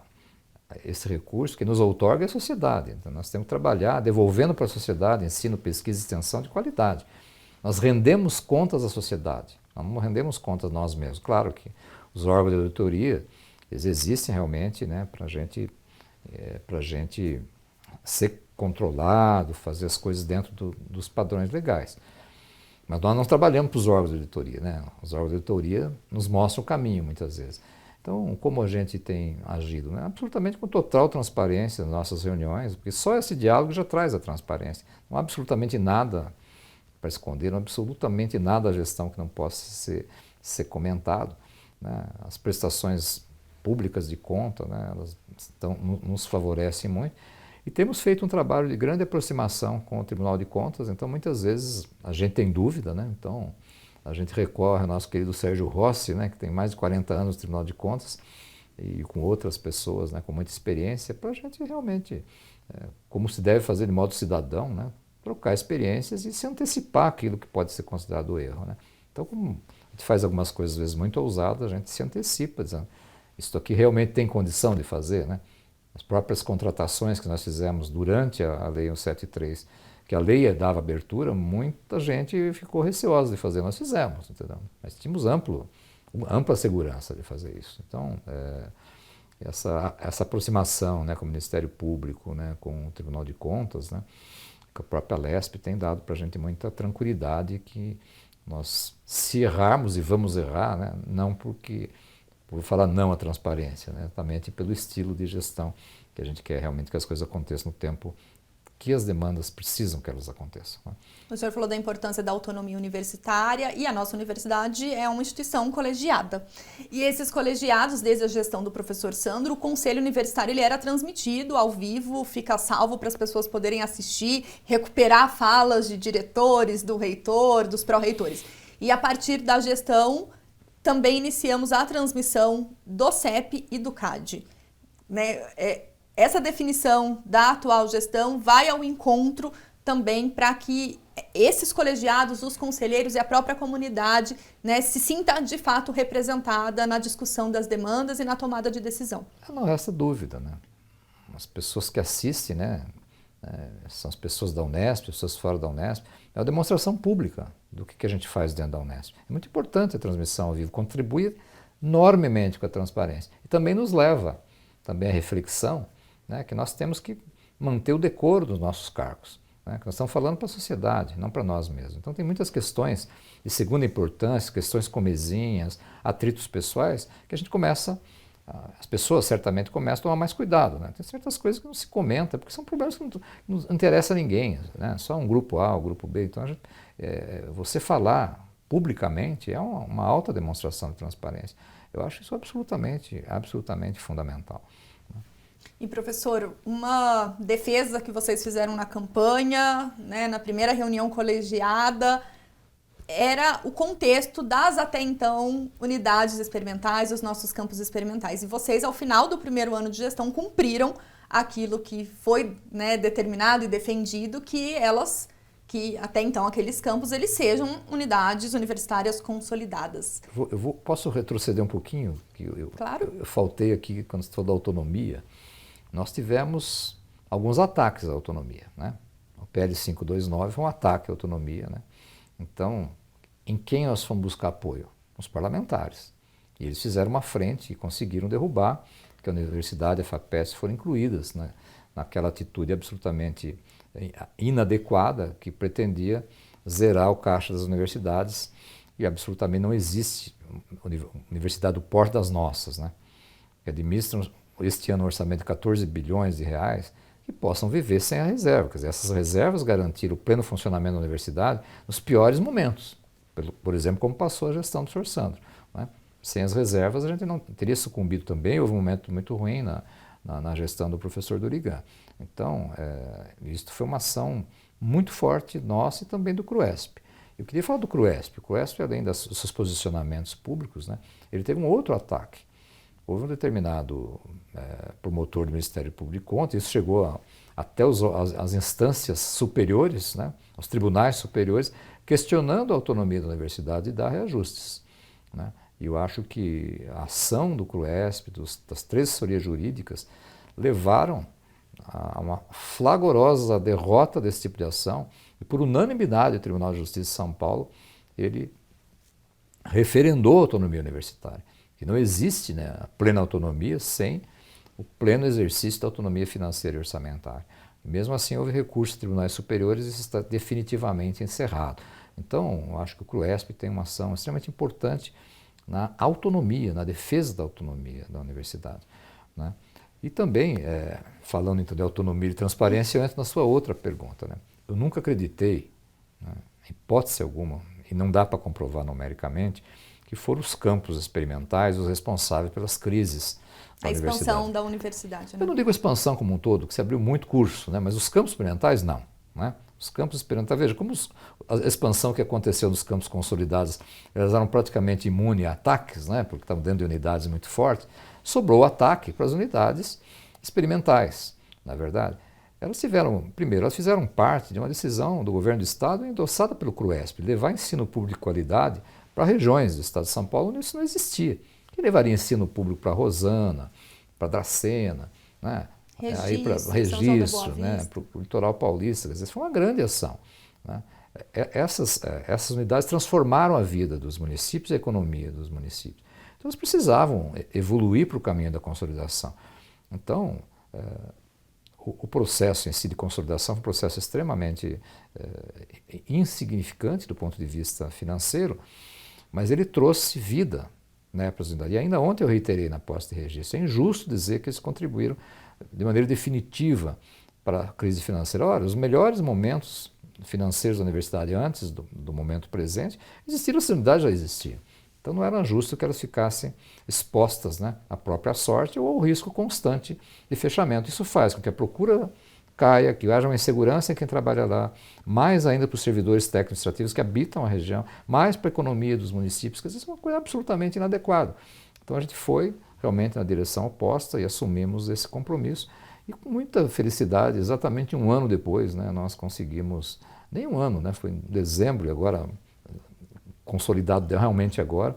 esse recurso, quem nos outorga é a sociedade. Então nós temos que trabalhar devolvendo para a sociedade ensino, pesquisa e extensão de qualidade. Nós rendemos contas à sociedade, nós não rendemos contas nós mesmos. Claro que os órgãos de auditoria, eles existem realmente, né, para a gente ser controlado, fazer as coisas dentro dos padrões legais. Mas nós não trabalhamos para os órgãos de auditoria, né? Os órgãos de auditoria nos mostram o caminho muitas vezes. Então, como a gente tem agido? Né? Absolutamente com total transparência nas nossas reuniões, porque só esse diálogo já traz a transparência. Não há absolutamente nada para esconder, não há absolutamente nada da gestão que não possa ser comentado. Né? As prestações públicas de conta, né, elas nos favorecem muito. E temos feito um trabalho de grande aproximação com o Tribunal de Contas, então muitas vezes a gente tem dúvida, né? Então a gente recorre ao nosso querido Sérgio Rossi, né, que tem mais de 40 anos no Tribunal de Contas, e com outras pessoas, né, com muita experiência, para a gente realmente, como se deve fazer de modo cidadão, né, trocar experiências e se antecipar aquilo que pode ser considerado erro. Né? Então, como a gente faz algumas coisas às vezes muito ousadas, a gente se antecipa, dizendo, isso aqui realmente tem condição de fazer, né? As próprias contratações que nós fizemos durante a Lei 173, que a lei dava abertura, muita gente ficou receosa de fazer, nós fizemos, entendeu? Mas tínhamos ampla segurança de fazer isso. Então, essa aproximação, né, com o Ministério Público, né, com o Tribunal de Contas, né, a própria Lesp tem dado para a gente muita tranquilidade que nós, se errarmos e vamos errar, né, não por falar não à transparência, né, exatamente pelo estilo de gestão que a gente quer realmente que as coisas aconteçam no tempo que as demandas precisam que elas aconteçam. Né? O senhor falou da importância da autonomia universitária e a nossa universidade é uma instituição colegiada. E esses colegiados, desde a gestão do professor Sandro, o conselho universitário ele era transmitido ao vivo, fica salvo para as pessoas poderem assistir, recuperar falas de diretores, do reitor, dos pró-reitores. E a partir da gestão, também iniciamos a transmissão do CEP e do CAD. Né? Essa definição da atual gestão vai ao encontro também para que esses colegiados, os conselheiros e a própria comunidade, né, se sinta de fato representada na discussão das demandas e na tomada de decisão. Não resta dúvida, né? As pessoas que assistem, né, são as pessoas da Unesp, pessoas fora da Unesp, é uma demonstração pública do que a gente faz dentro da Unesp. É muito importante a transmissão ao vivo, contribui enormemente com a transparência e também nos leva também à reflexão, né, que nós temos que manter o decoro dos nossos cargos, né, que nós estamos falando para a sociedade, não para nós mesmos. Então tem muitas questões de segunda importância, questões comezinhas, atritos pessoais, que a gente começa, as pessoas certamente começam a tomar mais cuidado. Né? Tem certas coisas que não se comenta, porque são problemas que não interessam a ninguém, né? Só um grupo A, o grupo B. Então você falar publicamente é uma alta demonstração de transparência. Eu acho isso absolutamente fundamental. E, professor, uma defesa que vocês fizeram na campanha, né, na primeira reunião colegiada, era o contexto das, até então, unidades experimentais, os nossos campos experimentais. E vocês, ao final do primeiro ano de gestão, cumpriram aquilo que foi, né, determinado e defendido, que até então, aqueles campos, eles sejam unidades universitárias consolidadas. Posso retroceder um pouquinho? Claro. Eu faltei aqui quando você falou da autonomia. Nós tivemos alguns ataques à autonomia, né? O PL 529 foi um ataque à autonomia, né? Então, em quem nós fomos buscar apoio? Os parlamentares. E eles fizeram uma frente e conseguiram derrubar que a universidade e a FAPESP foram incluídas, né, naquela atitude absolutamente inadequada que pretendia zerar o caixa das universidades e absolutamente não existe universidade do porte das nossas, né? Que administram este ano um orçamento de 14 bilhões de reais, que possam viver sem a reserva. Quer dizer, essas reservas garantiram o pleno funcionamento da universidade nos piores momentos. Por exemplo, como passou a gestão do Sr. Sandro. Né? Sem as reservas, a gente não teria sucumbido também. Houve um momento muito ruim na gestão do professor Durigan. Então, isso foi uma ação muito forte nossa e também do CRUESP. Eu queria falar do CRUESP. O CRUESP, além dos seus posicionamentos públicos, né, ele teve um outro ataque. Houve um determinado promotor do Ministério Público de Contas, isso chegou até as instâncias superiores, né, os tribunais superiores, questionando a autonomia da universidade e dar reajustes. Né? E eu acho que a ação do CRUESP, das três assessorias jurídicas, levaram a uma flagrosa derrota desse tipo de ação, e por unanimidade o Tribunal de Justiça de São Paulo, ele referendou a autonomia universitária. Que não existe, né, a plena autonomia sem o pleno exercício da autonomia financeira e orçamentária. Mesmo assim, houve recurso de tribunais superiores e isso está definitivamente encerrado. Então, eu acho que o CRUESP tem uma ação extremamente importante na autonomia, na defesa da autonomia da universidade. Né? E também, falando então de autonomia e transparência, eu entro na sua outra pergunta. Né? Eu nunca acreditei, né, em hipótese alguma, e não dá para comprovar numericamente, que foram os campos experimentais os responsáveis pelas crises da universidade. A expansão da universidade. Né? Eu não digo expansão como um todo, que se abriu muito curso, né? Mas os campos experimentais não. Né? Os campos experimentais, veja, como a expansão que aconteceu nos campos consolidados, elas eram praticamente imunes a ataques, né? Porque estavam dentro de unidades muito fortes, sobrou o ataque para as unidades experimentais, na verdade. Elas fizeram parte de uma decisão do governo do Estado endossada pelo CRUESP, levar ensino público de qualidade para regiões do Estado de São Paulo onde isso não existia. Que levaria ensino público para Rosana, para Dracena, né? Aí para Registro, né? Para o litoral paulista. Quer dizer, foi uma grande ação. Né? Essas unidades transformaram a vida dos municípios e a economia dos municípios. Então eles precisavam evoluir para o caminho da consolidação. Então, o processo em si de consolidação foi um processo extremamente insignificante do ponto de vista financeiro, mas ele trouxe vida, né, para a unidades. E ainda ontem eu reiterei na posse de registro, é injusto dizer que eles contribuíram de maneira definitiva para a crise financeira. Olha, os melhores momentos financeiros da universidade antes do momento presente, existiram, as unidades já existiam. Então não era justo que elas ficassem expostas, né, à própria sorte ou ao risco constante de fechamento. Isso faz com que a procura caia, que haja uma insegurança em quem trabalha lá, mais ainda para os servidores técnico-administrativos que habitam a região, mais para a economia dos municípios, que isso é uma coisa absolutamente inadequada. Então a gente foi realmente na direção oposta e assumimos esse compromisso. E com muita felicidade, exatamente um ano depois, né, nós conseguimos, nem um ano, né, foi em dezembro e agora, consolidado realmente agora,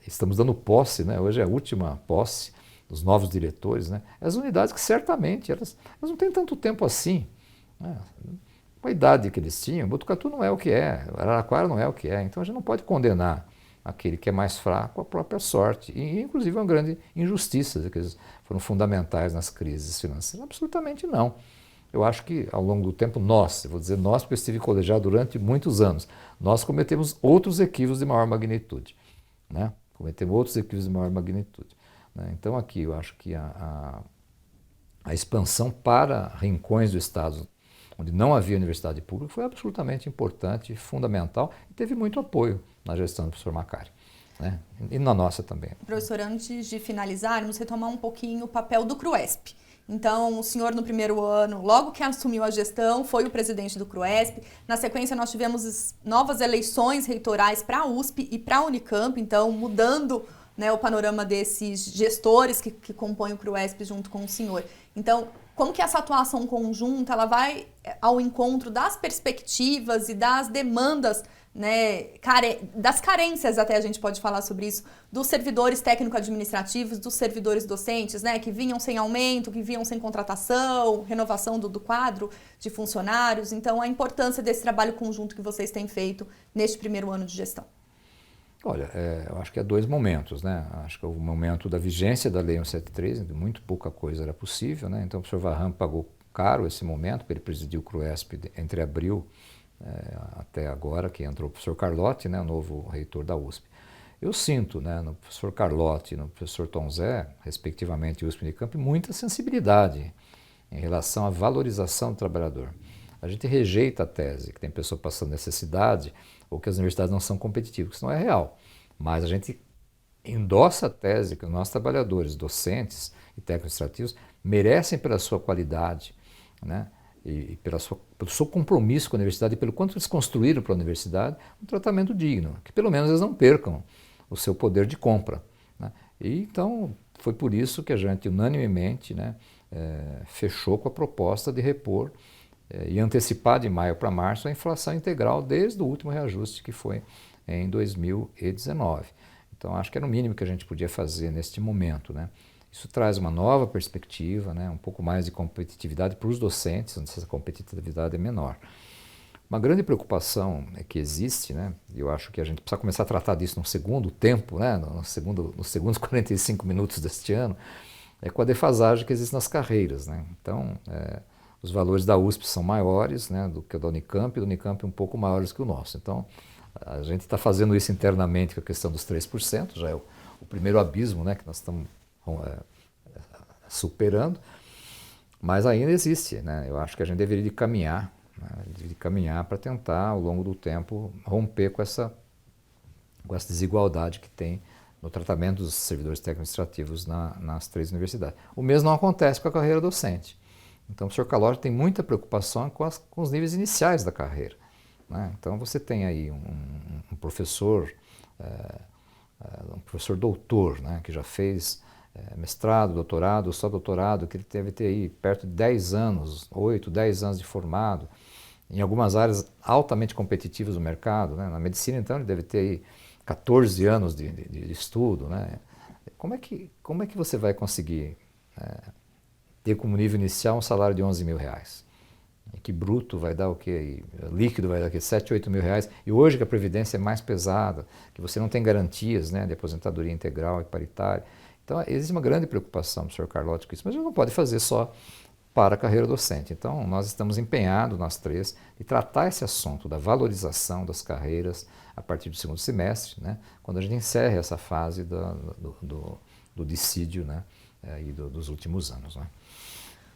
estamos dando posse, né, hoje é a última posse dos novos diretores, né, as unidades que certamente, elas não têm tanto tempo assim, né, com a idade que eles tinham, Botucatu não é o que é, Araraquara não é o que é, então a gente não pode condenar aquele que é mais fraco, a própria sorte. E, inclusive, é uma grande injustiça, que eles foram fundamentais nas crises financeiras. Absolutamente não. Eu acho que, ao longo do tempo, eu vou dizer nós, porque eu estive colegiado durante muitos anos, nós cometemos outros equívocos de maior magnitude. Né? Cometemos outros equívocos de maior magnitude. Né? Então, aqui, eu acho que a expansão para rincões do Estado, onde não havia universidade pública, foi absolutamente importante, fundamental, e teve muito apoio na gestão do professor Macari, né? E na nossa também. Professor, antes de finalizarmos, retomar um pouquinho o papel do CRUESP. Então, o senhor no primeiro ano, logo que assumiu a gestão, foi o presidente do CRUESP. Na sequência, nós tivemos novas eleições reitorais para a USP e para a Unicamp, então mudando, né, o panorama desses gestores que compõem o CRUESP junto com o senhor. Então, como que essa atuação conjunta ela vai ao encontro das perspectivas e das demandas, né, das carências, até a gente pode falar sobre isso, dos servidores técnico-administrativos, dos servidores docentes, né, que vinham sem aumento, que vinham sem contratação, renovação do quadro de funcionários. Então, a importância desse trabalho conjunto que vocês têm feito neste primeiro ano de gestão. Olha, eu acho que há dois momentos, né? Acho que o momento da vigência da Lei 173, muito pouca coisa era possível, né? Então o professor Varram pagou caro esse momento, porque ele presidiu o CRUESP entre abril até agora, que entrou o professor Carlotti, né, o novo reitor da USP. Eu sinto, né, no professor Carlotti e no professor Tom Zé, respectivamente USP e Unicamp, muita sensibilidade em relação à valorização do trabalhador. A gente rejeita a tese que tem pessoa passando necessidade ou que as universidades não são competitivas, isso não é real. Mas a gente endossa a tese que os nossos trabalhadores, docentes e técnico-administrativos merecem pela sua qualidade, né, e pelo seu compromisso com a universidade e pelo quanto eles construíram para a universidade, um tratamento digno, que pelo menos eles não percam o seu poder de compra. Né? E então foi por isso que a gente unanimemente, né, fechou com a proposta de repor e antecipar de maio para março a inflação integral desde o último reajuste que foi em 2019. Então acho que era o mínimo que a gente podia fazer neste momento, né? Isso traz uma nova perspectiva, né? Um pouco mais de competitividade para os docentes, onde essa competitividade é menor. Uma grande preocupação que existe, né? E eu acho que a gente precisa começar a tratar disso no segundo tempo, né? Nos segundos 45 minutos deste ano, é com a defasagem que existe nas carreiras, né? Então, os valores da USP são maiores, né, do que o da Unicamp, e do Unicamp um pouco maiores que o nosso. Então, a gente está fazendo isso internamente com a questão dos 3%, já é o primeiro abismo, né, que nós estamos superando, mas ainda existe, né? Eu acho que a gente deveria caminhar, né, para tentar, ao longo do tempo, romper com essa desigualdade que tem no tratamento dos servidores técnico-administrativos nas três universidades. O mesmo não acontece com a carreira docente. Então, o professor Carlotti tem muita preocupação com os níveis iniciais da carreira. Né? Então, você tem aí um professor doutor, né, que já fez mestrado, doutorado, só doutorado, que ele deve ter aí perto de 10 anos, 8, 10 anos de formado, em algumas áreas altamente competitivas do mercado. Né? Na medicina, então, ele deve ter aí 14 anos de estudo. Né? Como é que você vai conseguir ter como nível inicial um salário de 11 mil reais? E que bruto vai dar o quê? Líquido vai dar o quê? 7, 8 mil reais. E hoje que a Previdência é mais pesada, que você não tem garantias, né, de aposentadoria integral e paritária. Então existe uma grande preocupação do Sr. Carlotti com isso, mas ele não pode fazer só para a carreira docente. Então, nós estamos empenhados, nós três, de tratar esse assunto da valorização das carreiras a partir do segundo semestre, né, quando a gente encerra essa fase do dissídio, né, dos últimos anos. Né.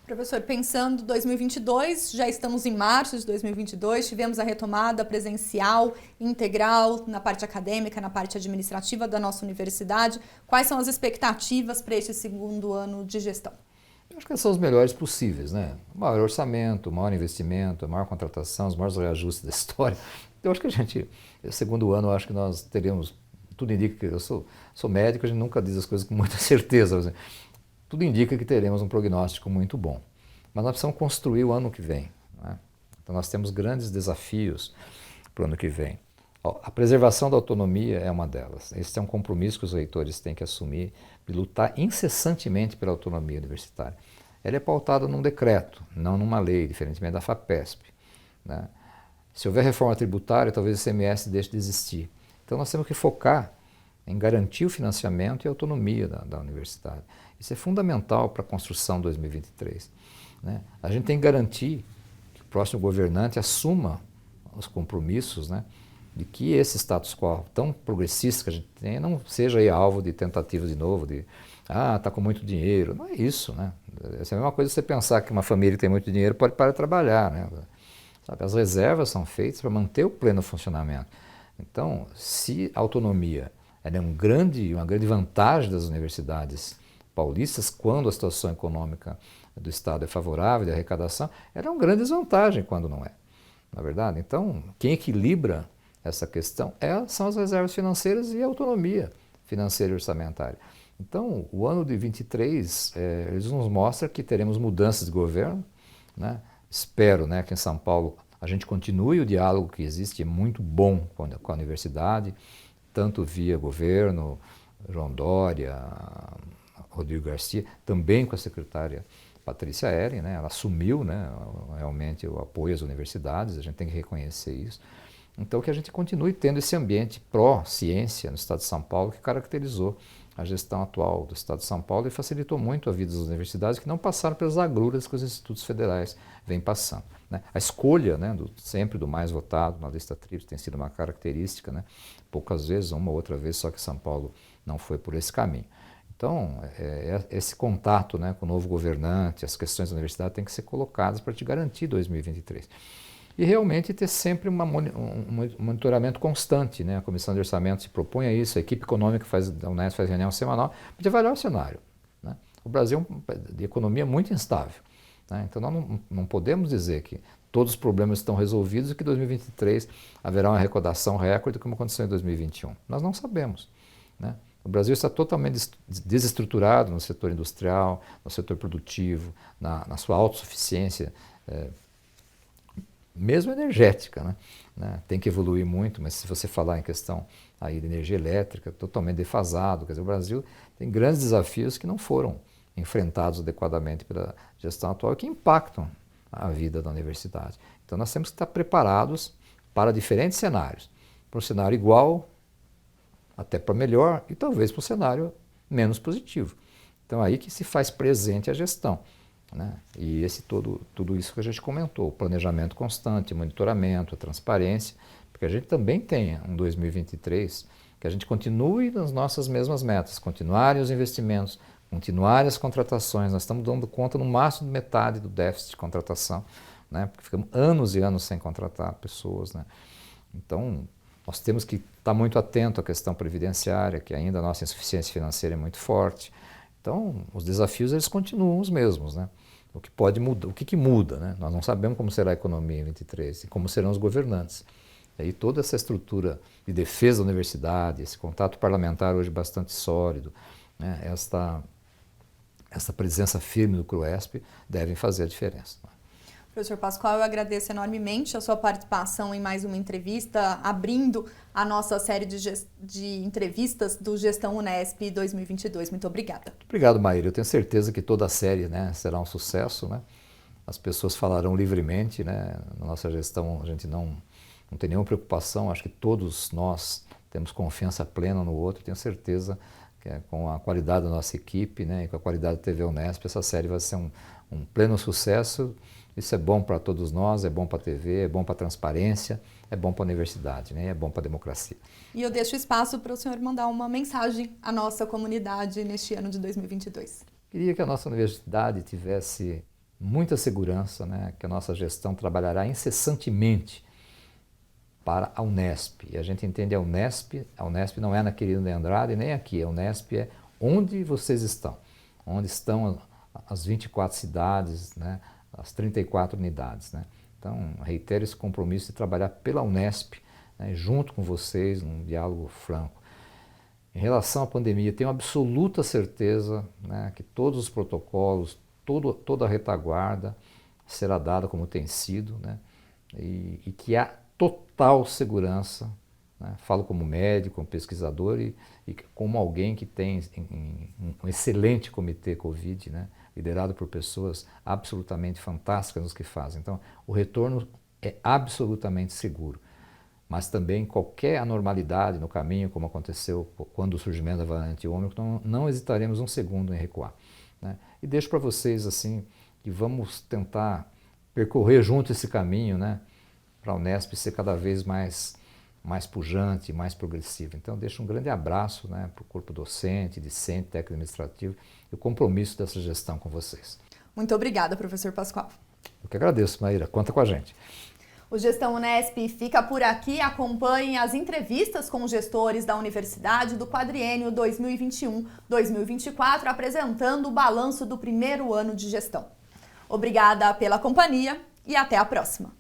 Professor, pensando 2022, já estamos em março de 2022, tivemos a retomada presencial, integral, na parte acadêmica, na parte administrativa da nossa universidade. Quais são as expectativas para este segundo ano de gestão? Eu acho que são os melhores possíveis, né? O maior orçamento, o maior investimento, a maior contratação, os maiores reajustes da história. Eu acho que o segundo ano, eu acho que nós teremos, tudo indica que eu sou médico, a gente nunca diz as coisas com muita certeza, assim, tudo indica que teremos um prognóstico muito bom. Mas nós precisamos construir o ano que vem, né? Então nós temos grandes desafios para o ano que vem. A preservação da autonomia é uma delas. Esse é um compromisso que os reitores têm que assumir de lutar incessantemente pela autonomia universitária. Ela é pautada num decreto, não numa lei, diferentemente da FAPESP, né? Se houver reforma tributária, talvez o ICMS deixe de existir. Então nós temos que focar em garantir o financiamento e a autonomia da universidade. Isso é fundamental para a construção de 2023. Né? A gente tem que garantir que o próximo governante assuma os compromissos, né, de que esse status quo tão progressista que a gente tem não seja aí alvo de tentativas de novo, de está com muito dinheiro. Não é isso, né? Essa é a mesma coisa você pensar que uma família que tem muito dinheiro pode parar de trabalhar, né? Sabe, as reservas são feitas para manter o pleno funcionamento. Então, se a autonomia ela é uma grande vantagem das universidades paulistas, quando a situação econômica do Estado é favorável, de arrecadação, ela é uma grande desvantagem quando não é. Na verdade, então, quem equilibra essa questão são as reservas financeiras e a autonomia financeira e orçamentária. Então, o ano de 23, eles nos mostram que teremos mudanças de governo, né? Espero, né, que em São Paulo a gente continue o diálogo que existe, é muito bom com a universidade, tanto via governo, João Dória, Rodrigo Garcia, também com a secretária Patrícia Eren, né? Ela assumiu, né, realmente o apoio às universidades, a gente tem que reconhecer isso. Então, que a gente continue tendo esse ambiente pró-ciência no Estado de São Paulo que caracterizou a gestão atual do Estado de São Paulo e facilitou muito a vida das universidades que não passaram pelas agruras que os institutos federais vêm passando. Né? A escolha, né, sempre do mais votado na lista tríplice tem sido uma característica, né? Poucas vezes, uma ou outra vez, só que São Paulo não foi por esse caminho. Então, esse contato, né, com o novo governante, as questões da universidade têm que ser colocadas para te garantir 2023. E realmente ter sempre um monitoramento constante, né? A Comissão de Orçamento se propõe a isso, a equipe econômica da Unesp faz reunião semanal para avaliar o cenário. Né? O Brasil é um país de economia muito instável. Né? Então nós não podemos dizer que todos os problemas estão resolvidos e que em 2023 haverá uma arrecadação recorde como aconteceu em 2021. Nós não sabemos. Né? O Brasil está totalmente desestruturado no setor industrial, no setor produtivo, na sua autossuficiência, mesmo energética, né? Tem que evoluir muito, mas se você falar em questão aí de energia elétrica, totalmente defasado, quer dizer, o Brasil tem grandes desafios que não foram enfrentados adequadamente pela gestão atual, que impactam a vida da universidade. Então nós temos que estar preparados para diferentes cenários, para um cenário igual, até para melhor, e talvez para um cenário menos positivo. Então aí que se faz presente a gestão. Né? E tudo isso que a gente comentou, o planejamento constante, o monitoramento, a transparência, porque a gente também tenha um 2023 que a gente continue nas nossas mesmas metas, continuarem os investimentos, continuarem as contratações. Nós estamos dando conta no máximo de metade do déficit de contratação, né? Porque ficamos anos e anos sem contratar pessoas. Né? Então, nós temos que estar muito atento à questão previdenciária, que ainda a nossa insuficiência financeira é muito forte. Então, os desafios eles continuam os mesmos, né? O que pode mudar, o que muda, né? Nós não sabemos como será a economia em 23 e como serão os governantes. E aí toda essa estrutura de defesa da universidade, esse contato parlamentar hoje bastante sólido, né? Essa presença firme do CRUESP devem fazer a diferença. Professor Pascoal, eu agradeço enormemente a sua participação em mais uma entrevista, abrindo a nossa série de entrevistas do Gestão Unesp 2022. Muito obrigada. Muito obrigado, Maíra. Eu tenho certeza que toda a série, né, será um sucesso. Né? As pessoas falarão livremente. Né? Na nossa gestão, a gente não tem nenhuma preocupação. Acho que todos nós temos confiança plena no outro. Tenho certeza que com a qualidade da nossa equipe, né, e com a qualidade da TV Unesp, essa série vai ser um pleno sucesso. Isso é bom para todos nós, é bom para a TV, é bom para a transparência, é bom para a universidade, né? É bom para a democracia. E eu deixo espaço para o senhor mandar uma mensagem à nossa comunidade neste ano de 2022. Queria que a nossa universidade tivesse muita segurança, né? Que a nossa gestão trabalhará incessantemente para a Unesp. E a gente entende a Unesp não é na Quirino de Andrade, nem aqui. A Unesp é onde vocês estão, onde estão as 24 cidades, né? As 34 unidades, né? Então, reitero esse compromisso de trabalhar pela Unesp, né? Junto com vocês, num diálogo franco. Em relação à pandemia, tenho absoluta certeza, né, que todos os protocolos, toda a retaguarda será dada como tem sido, né, e que há total segurança, né, falo como médico, como pesquisador e como alguém que tem um excelente comitê Covid, né, liderado por pessoas absolutamente fantásticas nos que fazem. Então, o retorno é absolutamente seguro. Mas também qualquer anormalidade no caminho, como aconteceu quando o surgimento da variante Ômicron, não hesitaremos um segundo em recuar, né? E deixo para vocês assim que vamos tentar percorrer junto esse caminho, né, para a Unesp ser cada vez mais pujante, mais progressiva. Então deixo um grande abraço, né, para o corpo docente, discente, técnico administrativo e o compromisso dessa gestão com vocês. Muito obrigada, professor Pascoal. Eu que agradeço, Maíra. Conta com a gente. O Gestão Unesp fica por aqui. Acompanhem as entrevistas com os gestores da universidade do quadriênio 2021-2024, apresentando o balanço do primeiro ano de gestão. Obrigada pela companhia e até a próxima.